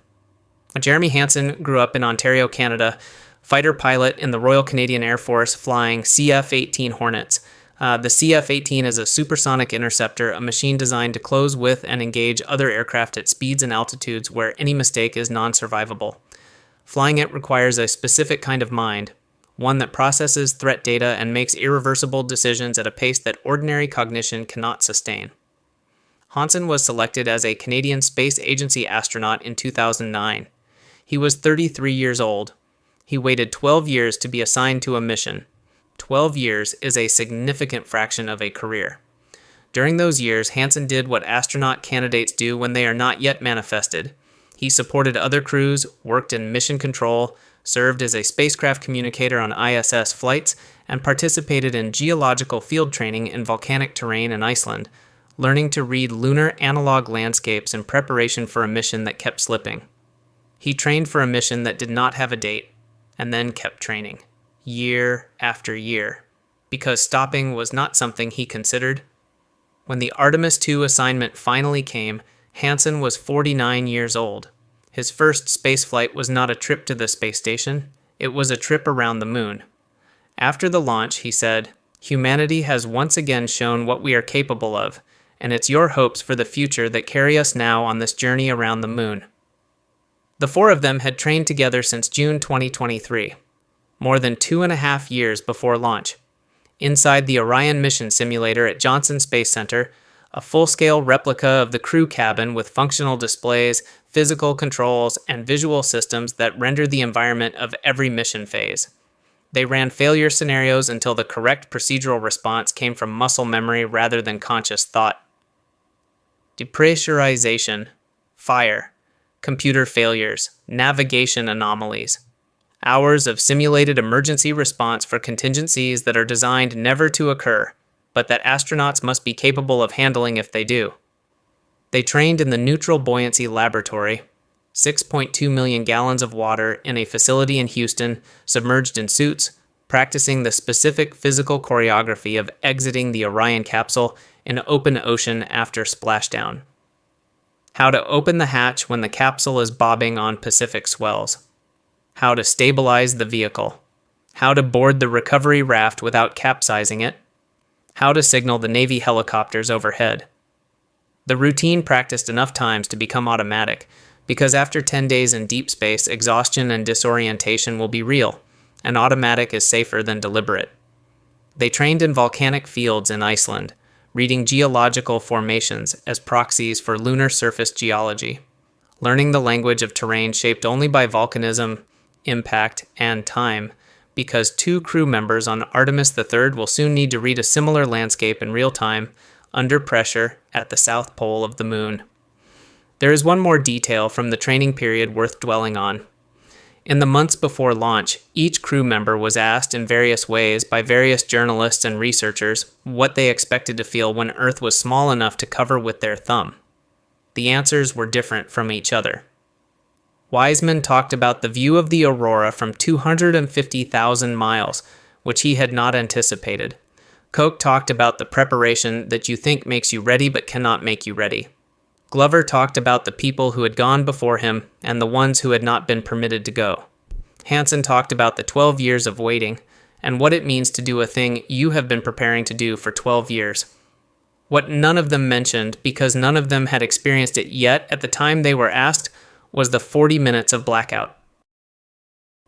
Jeremy Hansen grew up in Ontario, Canada, fighter pilot in the Royal Canadian Air Force flying CF-18 Hornets. The CF-18 is a supersonic interceptor, a machine designed to close with and engage other aircraft at speeds and altitudes where any mistake is non-survivable. Flying it requires a specific kind of mind, one that processes threat data and makes irreversible decisions at a pace that ordinary cognition cannot sustain. Hansen was selected as a Canadian Space Agency astronaut in 2009. He was 33 years old. He waited 12 years to be assigned to a mission. 12 years is a significant fraction of a career. During those years, Hansen did what astronaut candidates do when they are not yet manifested. He supported other crews, worked in mission control, served as a spacecraft communicator on ISS flights, and participated in geological field training in volcanic terrain in Iceland, learning to read lunar analog landscapes in preparation for a mission that kept slipping. He trained for a mission that did not have a date, and then kept training, year after year, because stopping was not something he considered. When the Artemis II assignment finally came, Hansen was 49 years old. His first spaceflight was not a trip to the space station, it was a trip around the moon. After the launch, he said, "Humanity has once again shown what we are capable of, and it's your hopes for the future that carry us now on this journey around the moon." The four of them had trained together since June 2023, more than 2.5 years before launch. Inside the Orion mission simulator at Johnson Space Center, a full-scale replica of the crew cabin with functional displays, physical controls, and visual systems that render the environment of every mission phase. They ran failure scenarios until the correct procedural response came from muscle memory rather than conscious thought. Depressurization, fire, computer failures, navigation anomalies. Hours of simulated emergency response for contingencies that are designed never to occur, but that astronauts must be capable of handling if they do. They trained in the Neutral Buoyancy Laboratory, 6.2 million gallons of water in a facility in Houston, submerged in suits, practicing the specific physical choreography of exiting the Orion capsule in open ocean after splashdown. How to open the hatch when the capsule is bobbing on Pacific swells. How to stabilize the vehicle. How to board the recovery raft without capsizing it. How to signal the Navy helicopters overhead. The routine practiced enough times to become automatic, because after 10 days in deep space, exhaustion and disorientation will be real, and automatic is safer than deliberate. They trained in volcanic fields in Iceland, reading geological formations as proxies for lunar surface geology, learning the language of terrain shaped only by volcanism, impact, and time, because 2 crew members on Artemis III will soon need to read a similar landscape in real time, under pressure, at the South Pole of the Moon. There is one more detail from the training period worth dwelling on. In the months before launch, each crew member was asked in various ways by various journalists and researchers what they expected to feel when Earth was small enough to cover with their thumb. The answers were different from each other. Wiseman talked about the view of the aurora from 250,000 miles, which he had not anticipated. Koch talked about the preparation that you think makes you ready but cannot make you ready. Glover talked about the people who had gone before him and the ones who had not been permitted to go. Hansen talked about the 12 years of waiting and what it means to do a thing you have been preparing to do for 12 years. What none of them mentioned, because none of them had experienced it yet at the time they were asked, was the 40 minutes of blackout.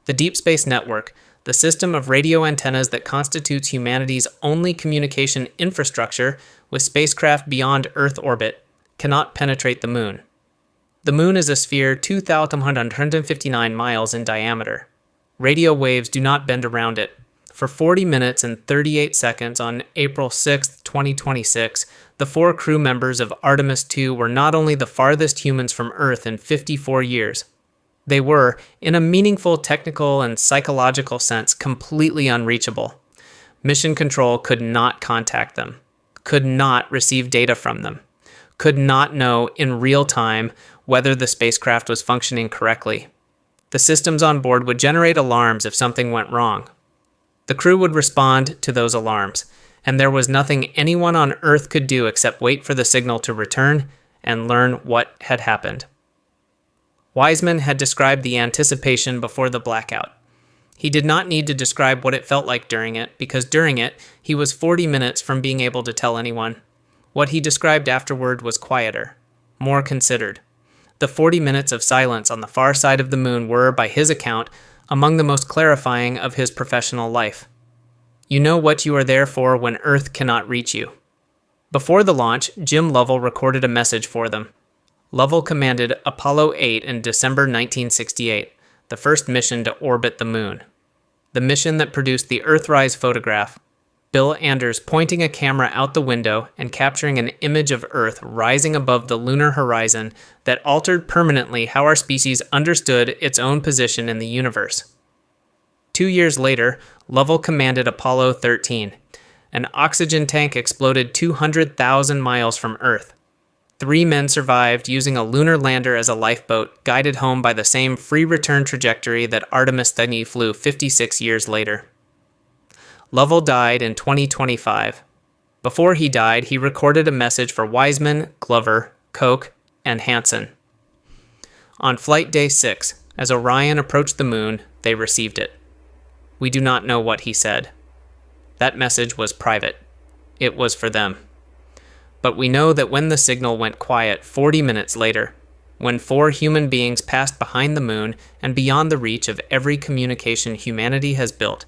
The Deep Space Network, the system of radio antennas that constitutes humanity's only communication infrastructure with spacecraft beyond Earth orbit, cannot penetrate the Moon. The Moon is a sphere 2,159 miles in diameter. Radio waves do not bend around it. For 40 minutes and 38 seconds on April 6, 2026, the 4 crew members of Artemis II were not only the farthest humans from Earth in 54 years, they were, in a meaningful technical and psychological sense, completely unreachable. Mission Control could not contact them, could not receive data from them, could not know in real time whether the spacecraft was functioning correctly. The systems on board would generate alarms if something went wrong. The crew would respond to those alarms, and there was nothing anyone on Earth could do except wait for the signal to return and learn what had happened. Wiseman had described the anticipation before the blackout. He did not need to describe what it felt like during it, because during it, he was 40 minutes from being able to tell anyone. What he described afterward was quieter, more considered. The 40 minutes of silence on the far side of the Moon were, by his account, among the most clarifying of his professional life. You know what you are there for when Earth cannot reach you. Before the launch, Jim Lovell recorded a message for them. Lovell commanded Apollo 8 in December 1968, the first mission to orbit the Moon. The mission that produced the Earthrise photograph, Bill Anders pointing a camera out the window and capturing an image of Earth rising above the lunar horizon that altered permanently how our species understood its own position in the universe. 2 years later, Lovell commanded Apollo 13. An oxygen tank exploded 200,000 miles from Earth. 3 men survived using a lunar lander as a lifeboat, guided home by the same free return trajectory that Artemis II flew 56 years later. Lovell died in 2025. Before he died, he recorded a message for Wiseman, Glover, Koch, and Hansen. On Flight Day 6, as Orion approached the Moon, they received it. We do not know what he said. That message was private. It was for them. But we know that when the signal went quiet 40 minutes later, when 4 human beings passed behind the Moon and beyond the reach of every communication humanity has built,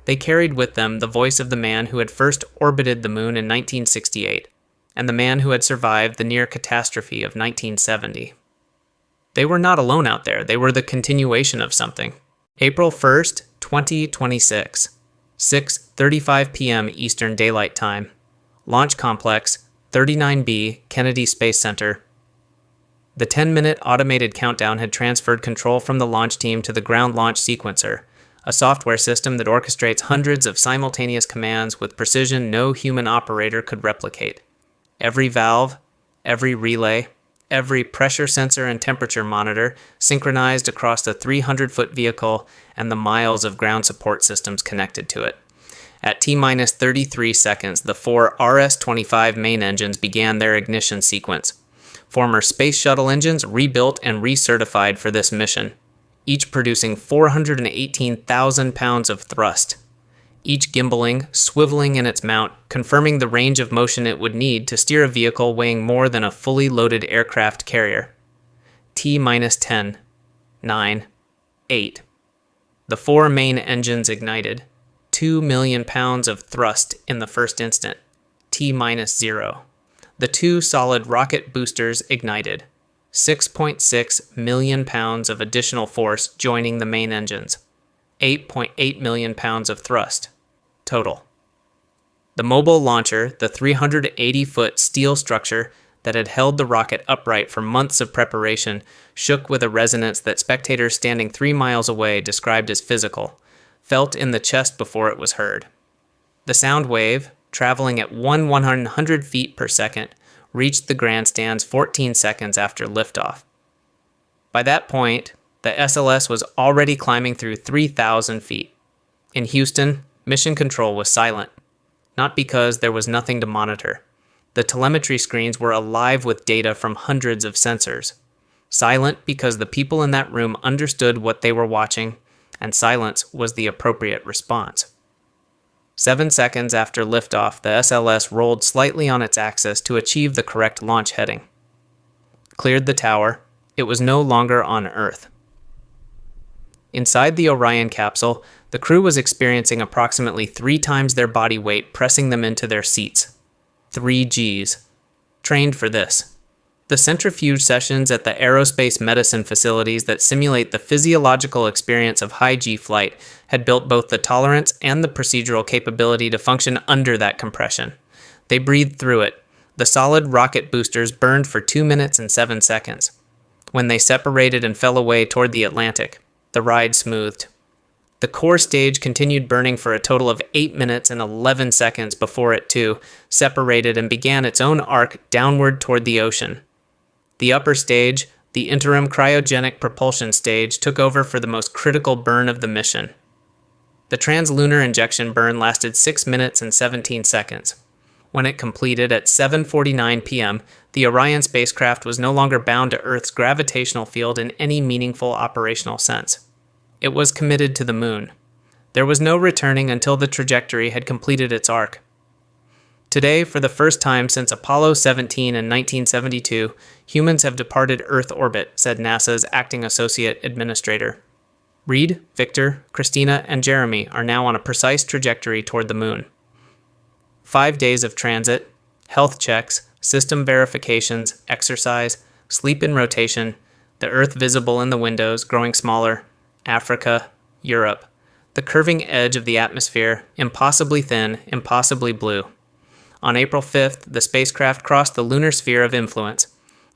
they carried with them the voice of the man who had first orbited the Moon in 1968, and the man who had survived the near catastrophe of 1970. They were not alone out there. They were the continuation of something. April 1st, 2026, 6:35 p.m. Eastern Daylight Time. Launch Complex, 39B, Kennedy Space Center. The 10-minute automated countdown had transferred control from the launch team to the ground launch sequencer, a software system that orchestrates hundreds of simultaneous commands with precision no human operator could replicate. Every valve, every relay, every pressure sensor and temperature monitor synchronized across the 300-foot vehicle and the miles of ground support systems connected to it. At T-minus 33 seconds, the 4 RS-25 main engines began their ignition sequence. Former Space Shuttle engines rebuilt and recertified for this mission, each producing 418,000 pounds of thrust. each gimbaling, swiveling in its mount, confirming the range of motion it would need to steer a vehicle weighing more than a fully loaded aircraft carrier. T-minus 10, 9, 8. The 4 main engines ignited. 2 million pounds of thrust in the first instant. T-minus 0. The 2 solid rocket boosters ignited. 6.6 million pounds of additional force joining the main engines. 8.8 million pounds of thrust. Total. The mobile launcher, the 380-foot steel structure that had held the rocket upright for months of preparation, shook with a resonance that spectators standing 3 miles away described as physical, felt in the chest before it was heard. The sound wave, traveling at 100 feet per second, reached the grandstands 14 seconds after liftoff. By that point, the SLS was already climbing through 3,000 feet. In Houston, mission control was silent, not because there was nothing to monitor. The telemetry screens were alive with data from hundreds of sensors. Silent because the people in that room understood what they were watching, and silence was the appropriate response. 7 seconds after liftoff, the SLS rolled slightly on its axis to achieve the correct launch heading. Cleared the tower. It was no longer on Earth. Inside the Orion capsule, the crew was experiencing approximately 3 times their body weight pressing them into their seats. 3 Gs. Trained for this. The centrifuge sessions at the aerospace medicine facilities that simulate the physiological experience of high G flight had built both the tolerance and the procedural capability to function under that compression. They breathed through it. The solid rocket boosters burned for 2 minutes and 7 seconds. When they separated and fell away toward the Atlantic, the ride smoothed. The core stage continued burning for a total of 8 minutes and 11 seconds before it, too, separated and began its own arc downward toward the ocean. The upper stage, the interim cryogenic propulsion stage, took over for the most critical burn of the mission. The translunar injection burn lasted 6 minutes and 17 seconds. When it completed at 7:49 p.m., the Orion spacecraft was no longer bound to Earth's gravitational field in any meaningful operational sense. It was committed to the moon. There was no returning until the trajectory had completed its arc. Today, for the first time since Apollo 17 in 1972, humans have departed Earth orbit, said NASA's acting associate administrator. Reed, Victor, Christina, and Jeremy are now on a precise trajectory toward the moon. 5 days of transit, health checks, system verifications, exercise, sleep in rotation, the Earth visible in the windows growing smaller, Africa, Europe, the curving edge of the atmosphere, impossibly thin, impossibly blue. On April 5th, the spacecraft crossed the lunar sphere of influence,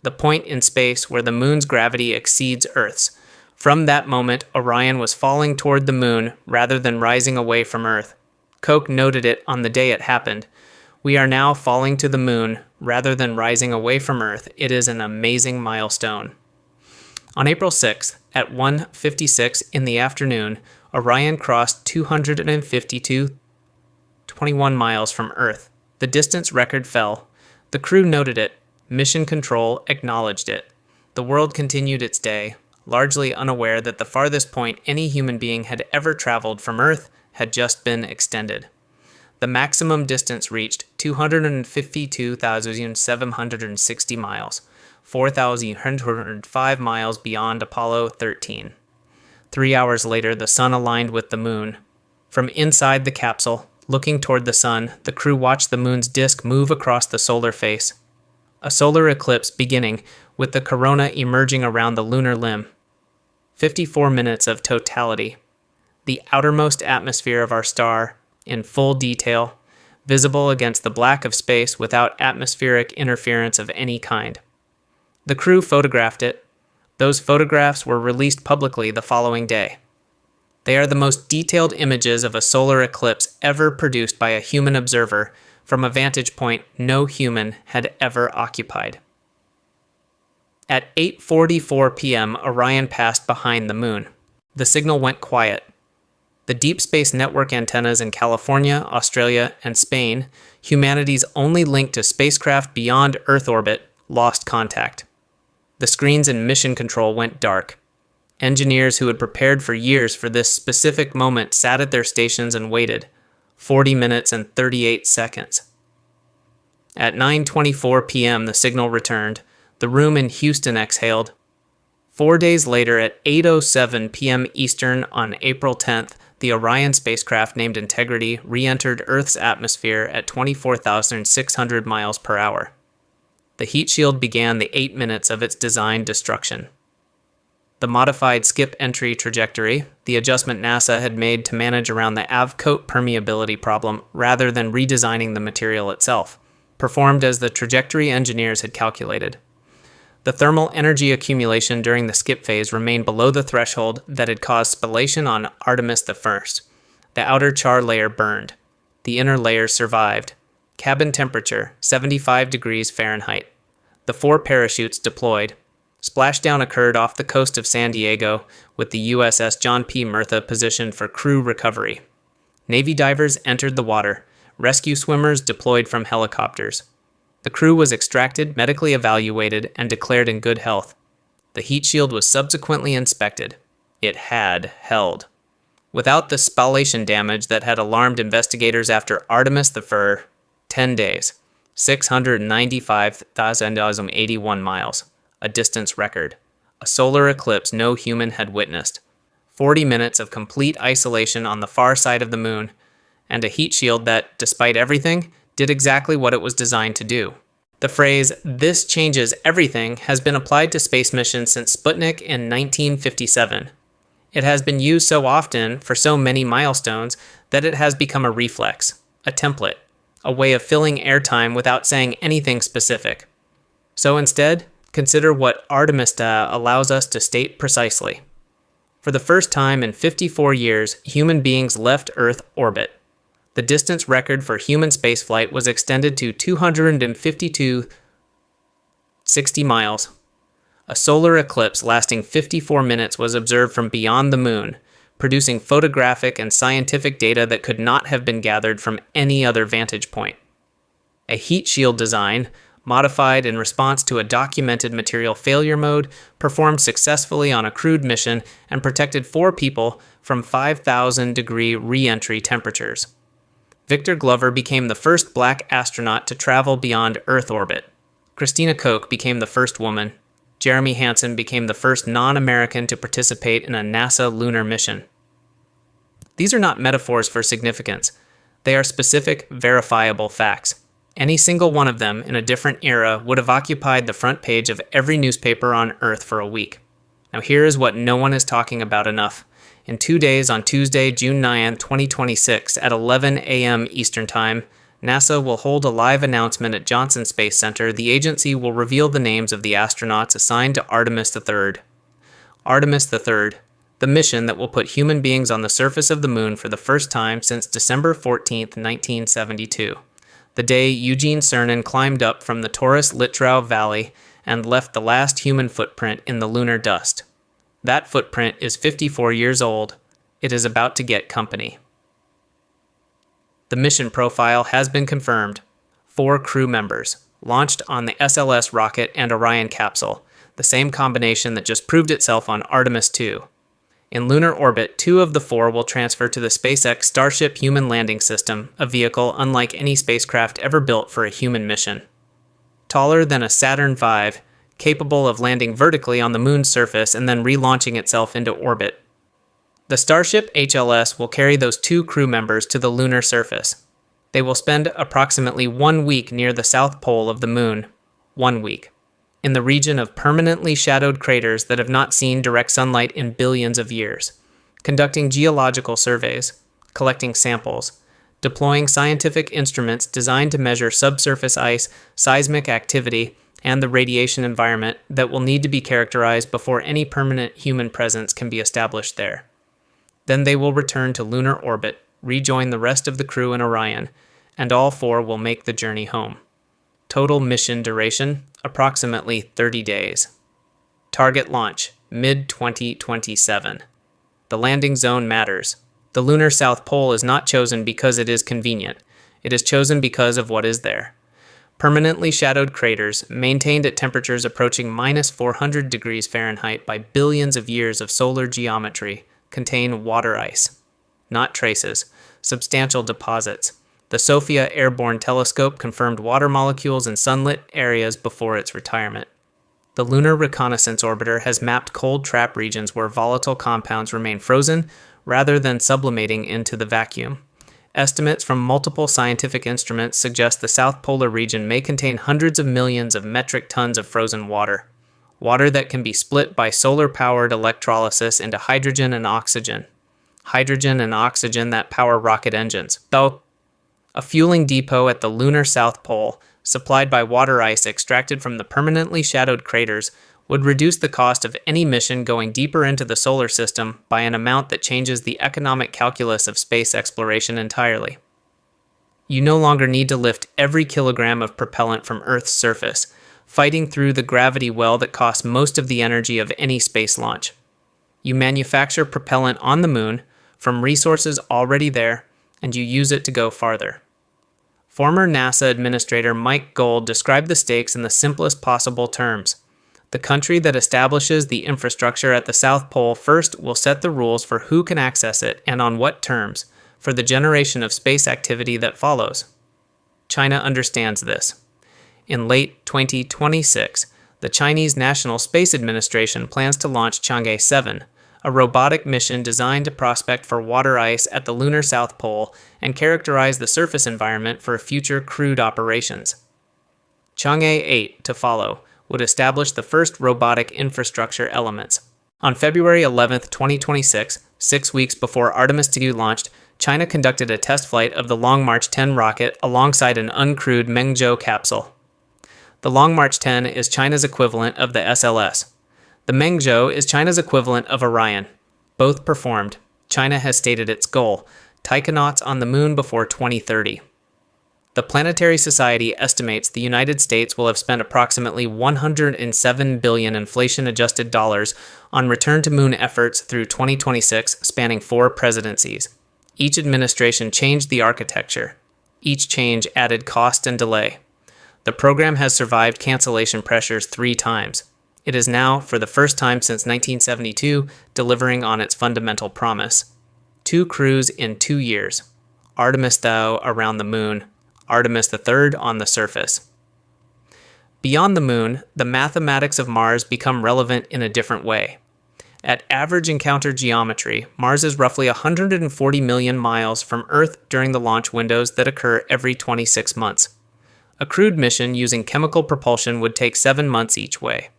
the point in space where the moon's gravity exceeds Earth's. From that moment, Orion was falling toward the moon rather than rising away from Earth. Koch noted it on the day it happened. We are now falling to the moon rather than rising away from Earth. It is an amazing milestone. On April 6th, at 1:56 in the afternoon, Orion crossed 252.21 miles from Earth. The distance record fell. The crew noted it. Mission Control acknowledged it. The world continued its day, largely unaware that the farthest point any human being had ever traveled from Earth had just been extended. The maximum distance reached 252,760 miles, 4,105 miles beyond Apollo 13. 3 hours later, the sun aligned with the moon. From inside the capsule, looking toward the sun, the crew watched the moon's disk move across the solar face. A solar eclipse beginning, with the corona emerging around the lunar limb. 54 minutes of totality. The outermost atmosphere of our star, in full detail, visible against the black of space without atmospheric interference of any kind. The crew photographed it. Those photographs were released publicly the following day. They are the most detailed images of a solar eclipse ever produced by a human observer from a vantage point no human had ever occupied. At 8:44 p.m., Orion passed behind the moon. The signal went quiet. The Deep Space Network antennas in California, Australia, and Spain, humanity's only link to spacecraft beyond Earth orbit, lost contact. The screens in Mission Control went dark. Engineers who had prepared for years for this specific moment sat at their stations and waited, 40 minutes and 38 seconds. At 9:24 p.m., the signal returned. The room in Houston exhaled. 4 days later, at 8:07 p.m. Eastern on April 10th, the Orion spacecraft named Integrity re-entered Earth's atmosphere at 24,600 miles per hour. The heat shield began the 8 minutes of its designed destruction. The modified skip entry trajectory, the adjustment NASA had made to manage around the AV-coat permeability problem rather than redesigning the material itself, performed as the trajectory engineers had calculated. The thermal energy accumulation during the skip phase remained below the threshold that had caused spallation on Artemis I. The outer char layer burned. The inner layer survived. Cabin temperature, 75 degrees Fahrenheit. The 4 parachutes deployed. Splashdown occurred off the coast of San Diego, with the USS John P. Murtha positioned for crew recovery. Navy divers entered the water. Rescue swimmers deployed from helicopters. The crew was extracted, medically evaluated, and declared in good health. The heat shield was subsequently inspected. It had held. Without the spallation damage that had alarmed investigators after Artemis I, 10 days, 695,081 miles, a distance record, a solar eclipse no human had witnessed, 40 minutes of complete isolation on the far side of the moon, and a heat shield that, despite everything, did exactly what it was designed to do. The phrase, "this changes everything," has been applied to space missions since Sputnik in 1957. It has been used so often for so many milestones that it has become a reflex, a template, a way of filling airtime without saying anything specific. So instead, consider what Artemis allows us to state precisely. For the first time in 54 years, human beings left Earth orbit. The distance record for human spaceflight was extended to 252.60 miles. A solar eclipse lasting 54 minutes was observed from beyond the moon, producing photographic and scientific data that could not have been gathered from any other vantage point. A heat shield design, modified in response to a documented material failure mode, performed successfully on a crewed mission and protected 4 people from 5,000-degree re-entry temperatures. Victor Glover became the first black astronaut to travel beyond Earth orbit. Christina Koch became the first woman. Jeremy Hansen became the first non-American to participate in a NASA lunar mission. These are not metaphors for significance. They are specific, verifiable facts. Any single one of them in a different era would have occupied the front page of every newspaper on Earth for a week. Now here is what no one is talking about enough. In 2 days, on Tuesday, June 9, 2026, at 11 a.m. Eastern Time, NASA will hold a live announcement at Johnson Space Center. The agency will reveal the names of the astronauts assigned to Artemis III. Artemis III, the mission that will put human beings on the surface of the moon for the first time since December 14, 1972, the day Eugene Cernan climbed up from the Taurus-Littrow Valley and left the last human footprint in the lunar dust. That footprint is 54 years old. It is about to get company. The mission profile has been confirmed. 4 crew members, launched on the SLS rocket and Orion capsule, the same combination that just proved itself on Artemis II. In lunar orbit, 2 of the 4 will transfer to the SpaceX Starship Human Landing System, a vehicle unlike any spacecraft ever built for a human mission. Taller than a Saturn V, capable of landing vertically on the moon's surface and then relaunching itself into orbit. The Starship HLS will carry those 2 crew members to the lunar surface. They will spend approximately 1 week near the south pole of the moon, 1 week, in the region of permanently shadowed craters that have not seen direct sunlight in billions of years, conducting geological surveys, collecting samples, deploying scientific instruments designed to measure subsurface ice, seismic activity, and the radiation environment that will need to be characterized before any permanent human presence can be established there. Then they will return to lunar orbit, rejoin the rest of the crew in Orion, and all 4 will make the journey home. Total mission duration, approximately 30 days. Target launch, mid-2027. The landing zone matters. The Lunar South Pole is not chosen because it is convenient. It is chosen because of what is there. Permanently shadowed craters, maintained at temperatures approaching minus 400 degrees Fahrenheit by billions of years of solar geometry, contain water ice. Not traces. substantial deposits. The SOFIA Airborne Telescope confirmed water molecules in sunlit areas before its retirement. The Lunar Reconnaissance Orbiter has mapped cold trap regions where volatile compounds remain frozen rather than sublimating into the vacuum. Estimates from multiple scientific instruments suggest the South Polar region may contain hundreds of millions of metric tons of frozen water. Water that can be split by solar-powered electrolysis into hydrogen and oxygen. Hydrogen and oxygen that power rocket engines. Though, a fueling depot at the Lunar South Pole, supplied by water ice extracted from the permanently shadowed craters, would reduce the cost of any mission going deeper into the solar system by an amount that changes the economic calculus of space exploration entirely. You no longer need to lift every kilogram of propellant from Earth's surface, fighting through the gravity well that costs most of the energy of any space launch. You manufacture propellant on the moon from resources already there, and you use it to go farther. Former NASA Administrator Mike Gold described the stakes in the simplest possible terms. The country that establishes the infrastructure at the South Pole first will set the rules for who can access it and on what terms for the generation of space activity that follows. China understands this. In late 2026, the Chinese National Space Administration plans to launch Chang'e 7, a robotic mission designed to prospect for water ice at the Lunar South Pole and characterize the surface environment for future crewed operations. Chang'e 8 to follow would establish the first robotic infrastructure elements. On February 11, 2026, 6 weeks before Artemis II launched, China conducted a test flight of the Long March 10 rocket alongside an uncrewed Mengzhou capsule. The Long March 10 is China's equivalent of the SLS. The Mengzhou is China's equivalent of Orion. Both performed. China has stated its goal: taikonauts on the moon before 2030. The Planetary Society estimates the United States will have spent approximately $107 billion inflation-adjusted dollars on return-to-moon efforts through 2026, spanning 4 presidencies. Each administration changed the architecture. Each change added cost and delay. The program has survived cancellation pressures 3 times. It is now, for the first time since 1972, delivering on its fundamental promise. 2 crews in 2 years. Artemis II around the moon. Artemis III on the surface. Beyond the moon, the mathematics of Mars become relevant in a different way. At average encounter geometry, Mars is roughly 140 million miles from Earth during the launch windows that occur every 26 months. A crewed mission using chemical propulsion would take 7 months each way.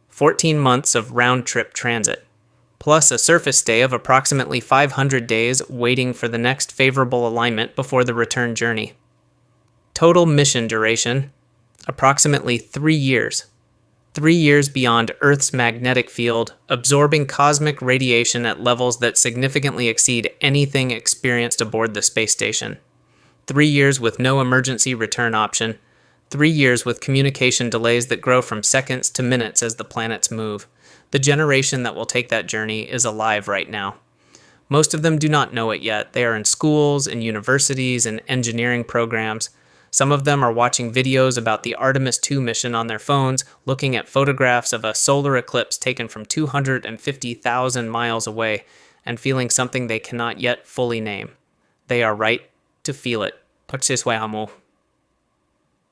14 months of round-trip transit, plus a surface stay of approximately 500 days waiting for the next favorable alignment before the return journey. Total mission duration, approximately 3 years. 3 years beyond Earth's magnetic field, absorbing cosmic radiation at levels that significantly exceed anything experienced aboard the space station. 3 years with no emergency return option. 3 years with communication delays that grow from seconds to minutes as the planets move. The generation that will take that journey is alive right now. Most of them do not know it yet. They are in schools, in universities, and engineering programs. Some of them are watching videos about the Artemis II mission on their phones, looking at photographs of a solar eclipse taken from 250,000 miles away, and feeling something they cannot yet fully name. They are right to feel it.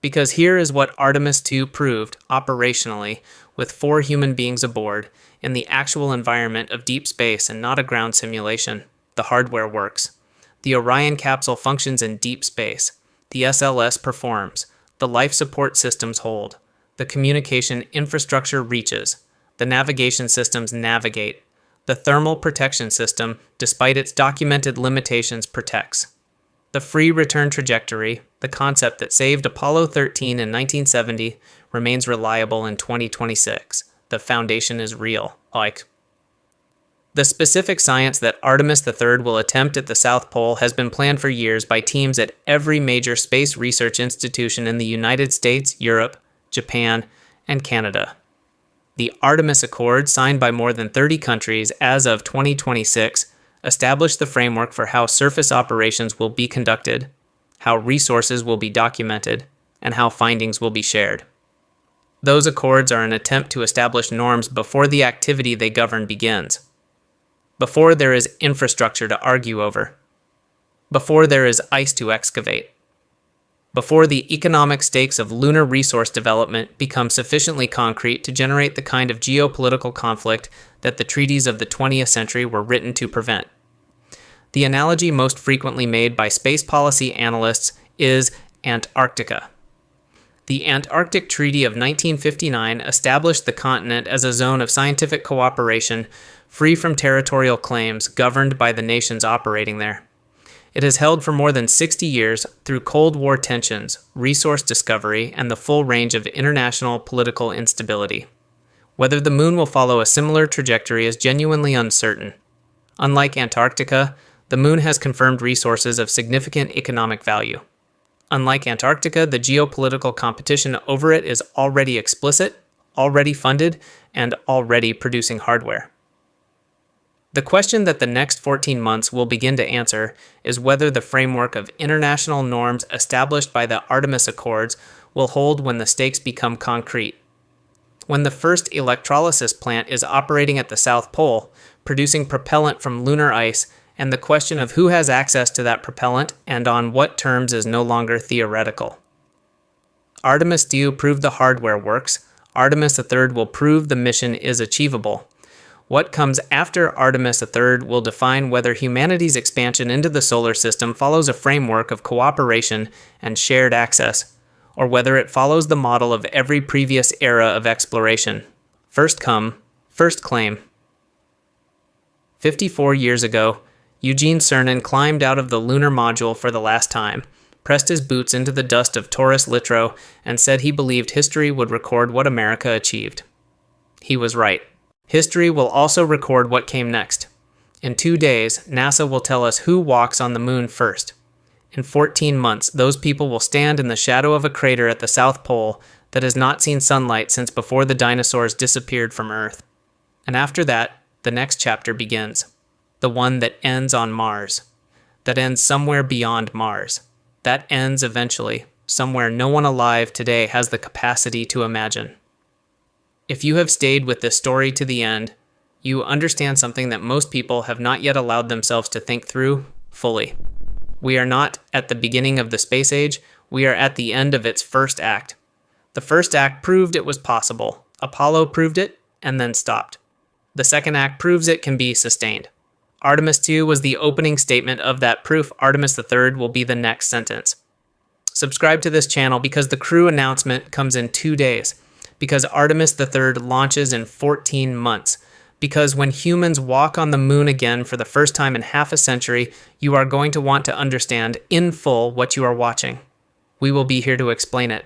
Because here is what Artemis II proved operationally, with 4 human beings aboard, in the actual environment of deep space and not a ground simulation. The hardware works. The Orion capsule functions in deep space. The SLS performs. The life support systems hold. The communication infrastructure reaches. The navigation systems navigate. The thermal protection system, despite its documented limitations, protects. The free return trajectory, the concept that saved Apollo 13 in 1970, remains reliable in 2026. The foundation is real. The specific science that Artemis III will attempt at the South Pole has been planned for years by teams at every major space research institution in the United States, Europe, Japan, and Canada. The Artemis Accord, signed by more than 30 countries as of 2026, established the framework for how surface operations will be conducted, how resources will be documented, and how findings will be shared. Those accords are an attempt to establish norms before the activity they govern begins, before there is infrastructure to argue over. before there is ice to excavate, before the economic stakes of lunar resource development become sufficiently concrete to generate the kind of geopolitical conflict that the treaties of the 20th century were written to prevent. The analogy most frequently made by space policy analysts is Antarctica. The Antarctic Treaty of 1959 established the continent as a zone of scientific cooperation free from territorial claims governed by the nations operating there. It has held for more than 60 years through Cold War tensions, resource discovery, and the full range of international political instability. Whether the moon will follow a similar trajectory is genuinely uncertain. Unlike Antarctica, the moon has confirmed resources of significant economic value. Unlike Antarctica, the geopolitical competition over it is already explicit, already funded, and already producing hardware. The question that the next 14 months will begin to answer is whether the framework of international norms established by the Artemis Accords will hold when the stakes become concrete. When the first electrolysis plant is operating at the South Pole, producing propellant from lunar ice, and the question of who has access to that propellant and on what terms is no longer theoretical. Artemis II proved the hardware works. Artemis III will prove the mission is achievable. What comes after Artemis III will define whether humanity's expansion into the solar system follows a framework of cooperation and shared access, or whether it follows the model of every previous era of exploration. First come, first claim. 54 years ago, Eugene Cernan climbed out of the lunar module for the last time, pressed his boots into the dust of Taurus Littrow, and said he believed history would record what America achieved. He was right. History will also record what came next. In 2 days, NASA will tell us who walks on the moon first. In 14 months, those people will stand in the shadow of a crater at the South Pole that has not seen sunlight since before the dinosaurs disappeared from Earth. And after that, the next chapter begins. The one that ends on Mars. That ends somewhere beyond Mars. That ends eventually, somewhere no one alive today has the capacity to imagine. If you have stayed with this story to the end, you understand something that most people have not yet allowed themselves to think through fully. We are not at the beginning of the space age, we are at the end of its first act. The first act proved it was possible. Apollo proved it, and then stopped. The second act proves it can be sustained. Artemis II was the opening statement of that proof. Artemis III will be the next sentence. Subscribe to this channel because the crew announcement comes in 2 days. Because Artemis III launches in 14 months. Because when humans walk on the moon again for the first time in half a century, you are going to want to understand in full what you are watching. We will be here to explain it.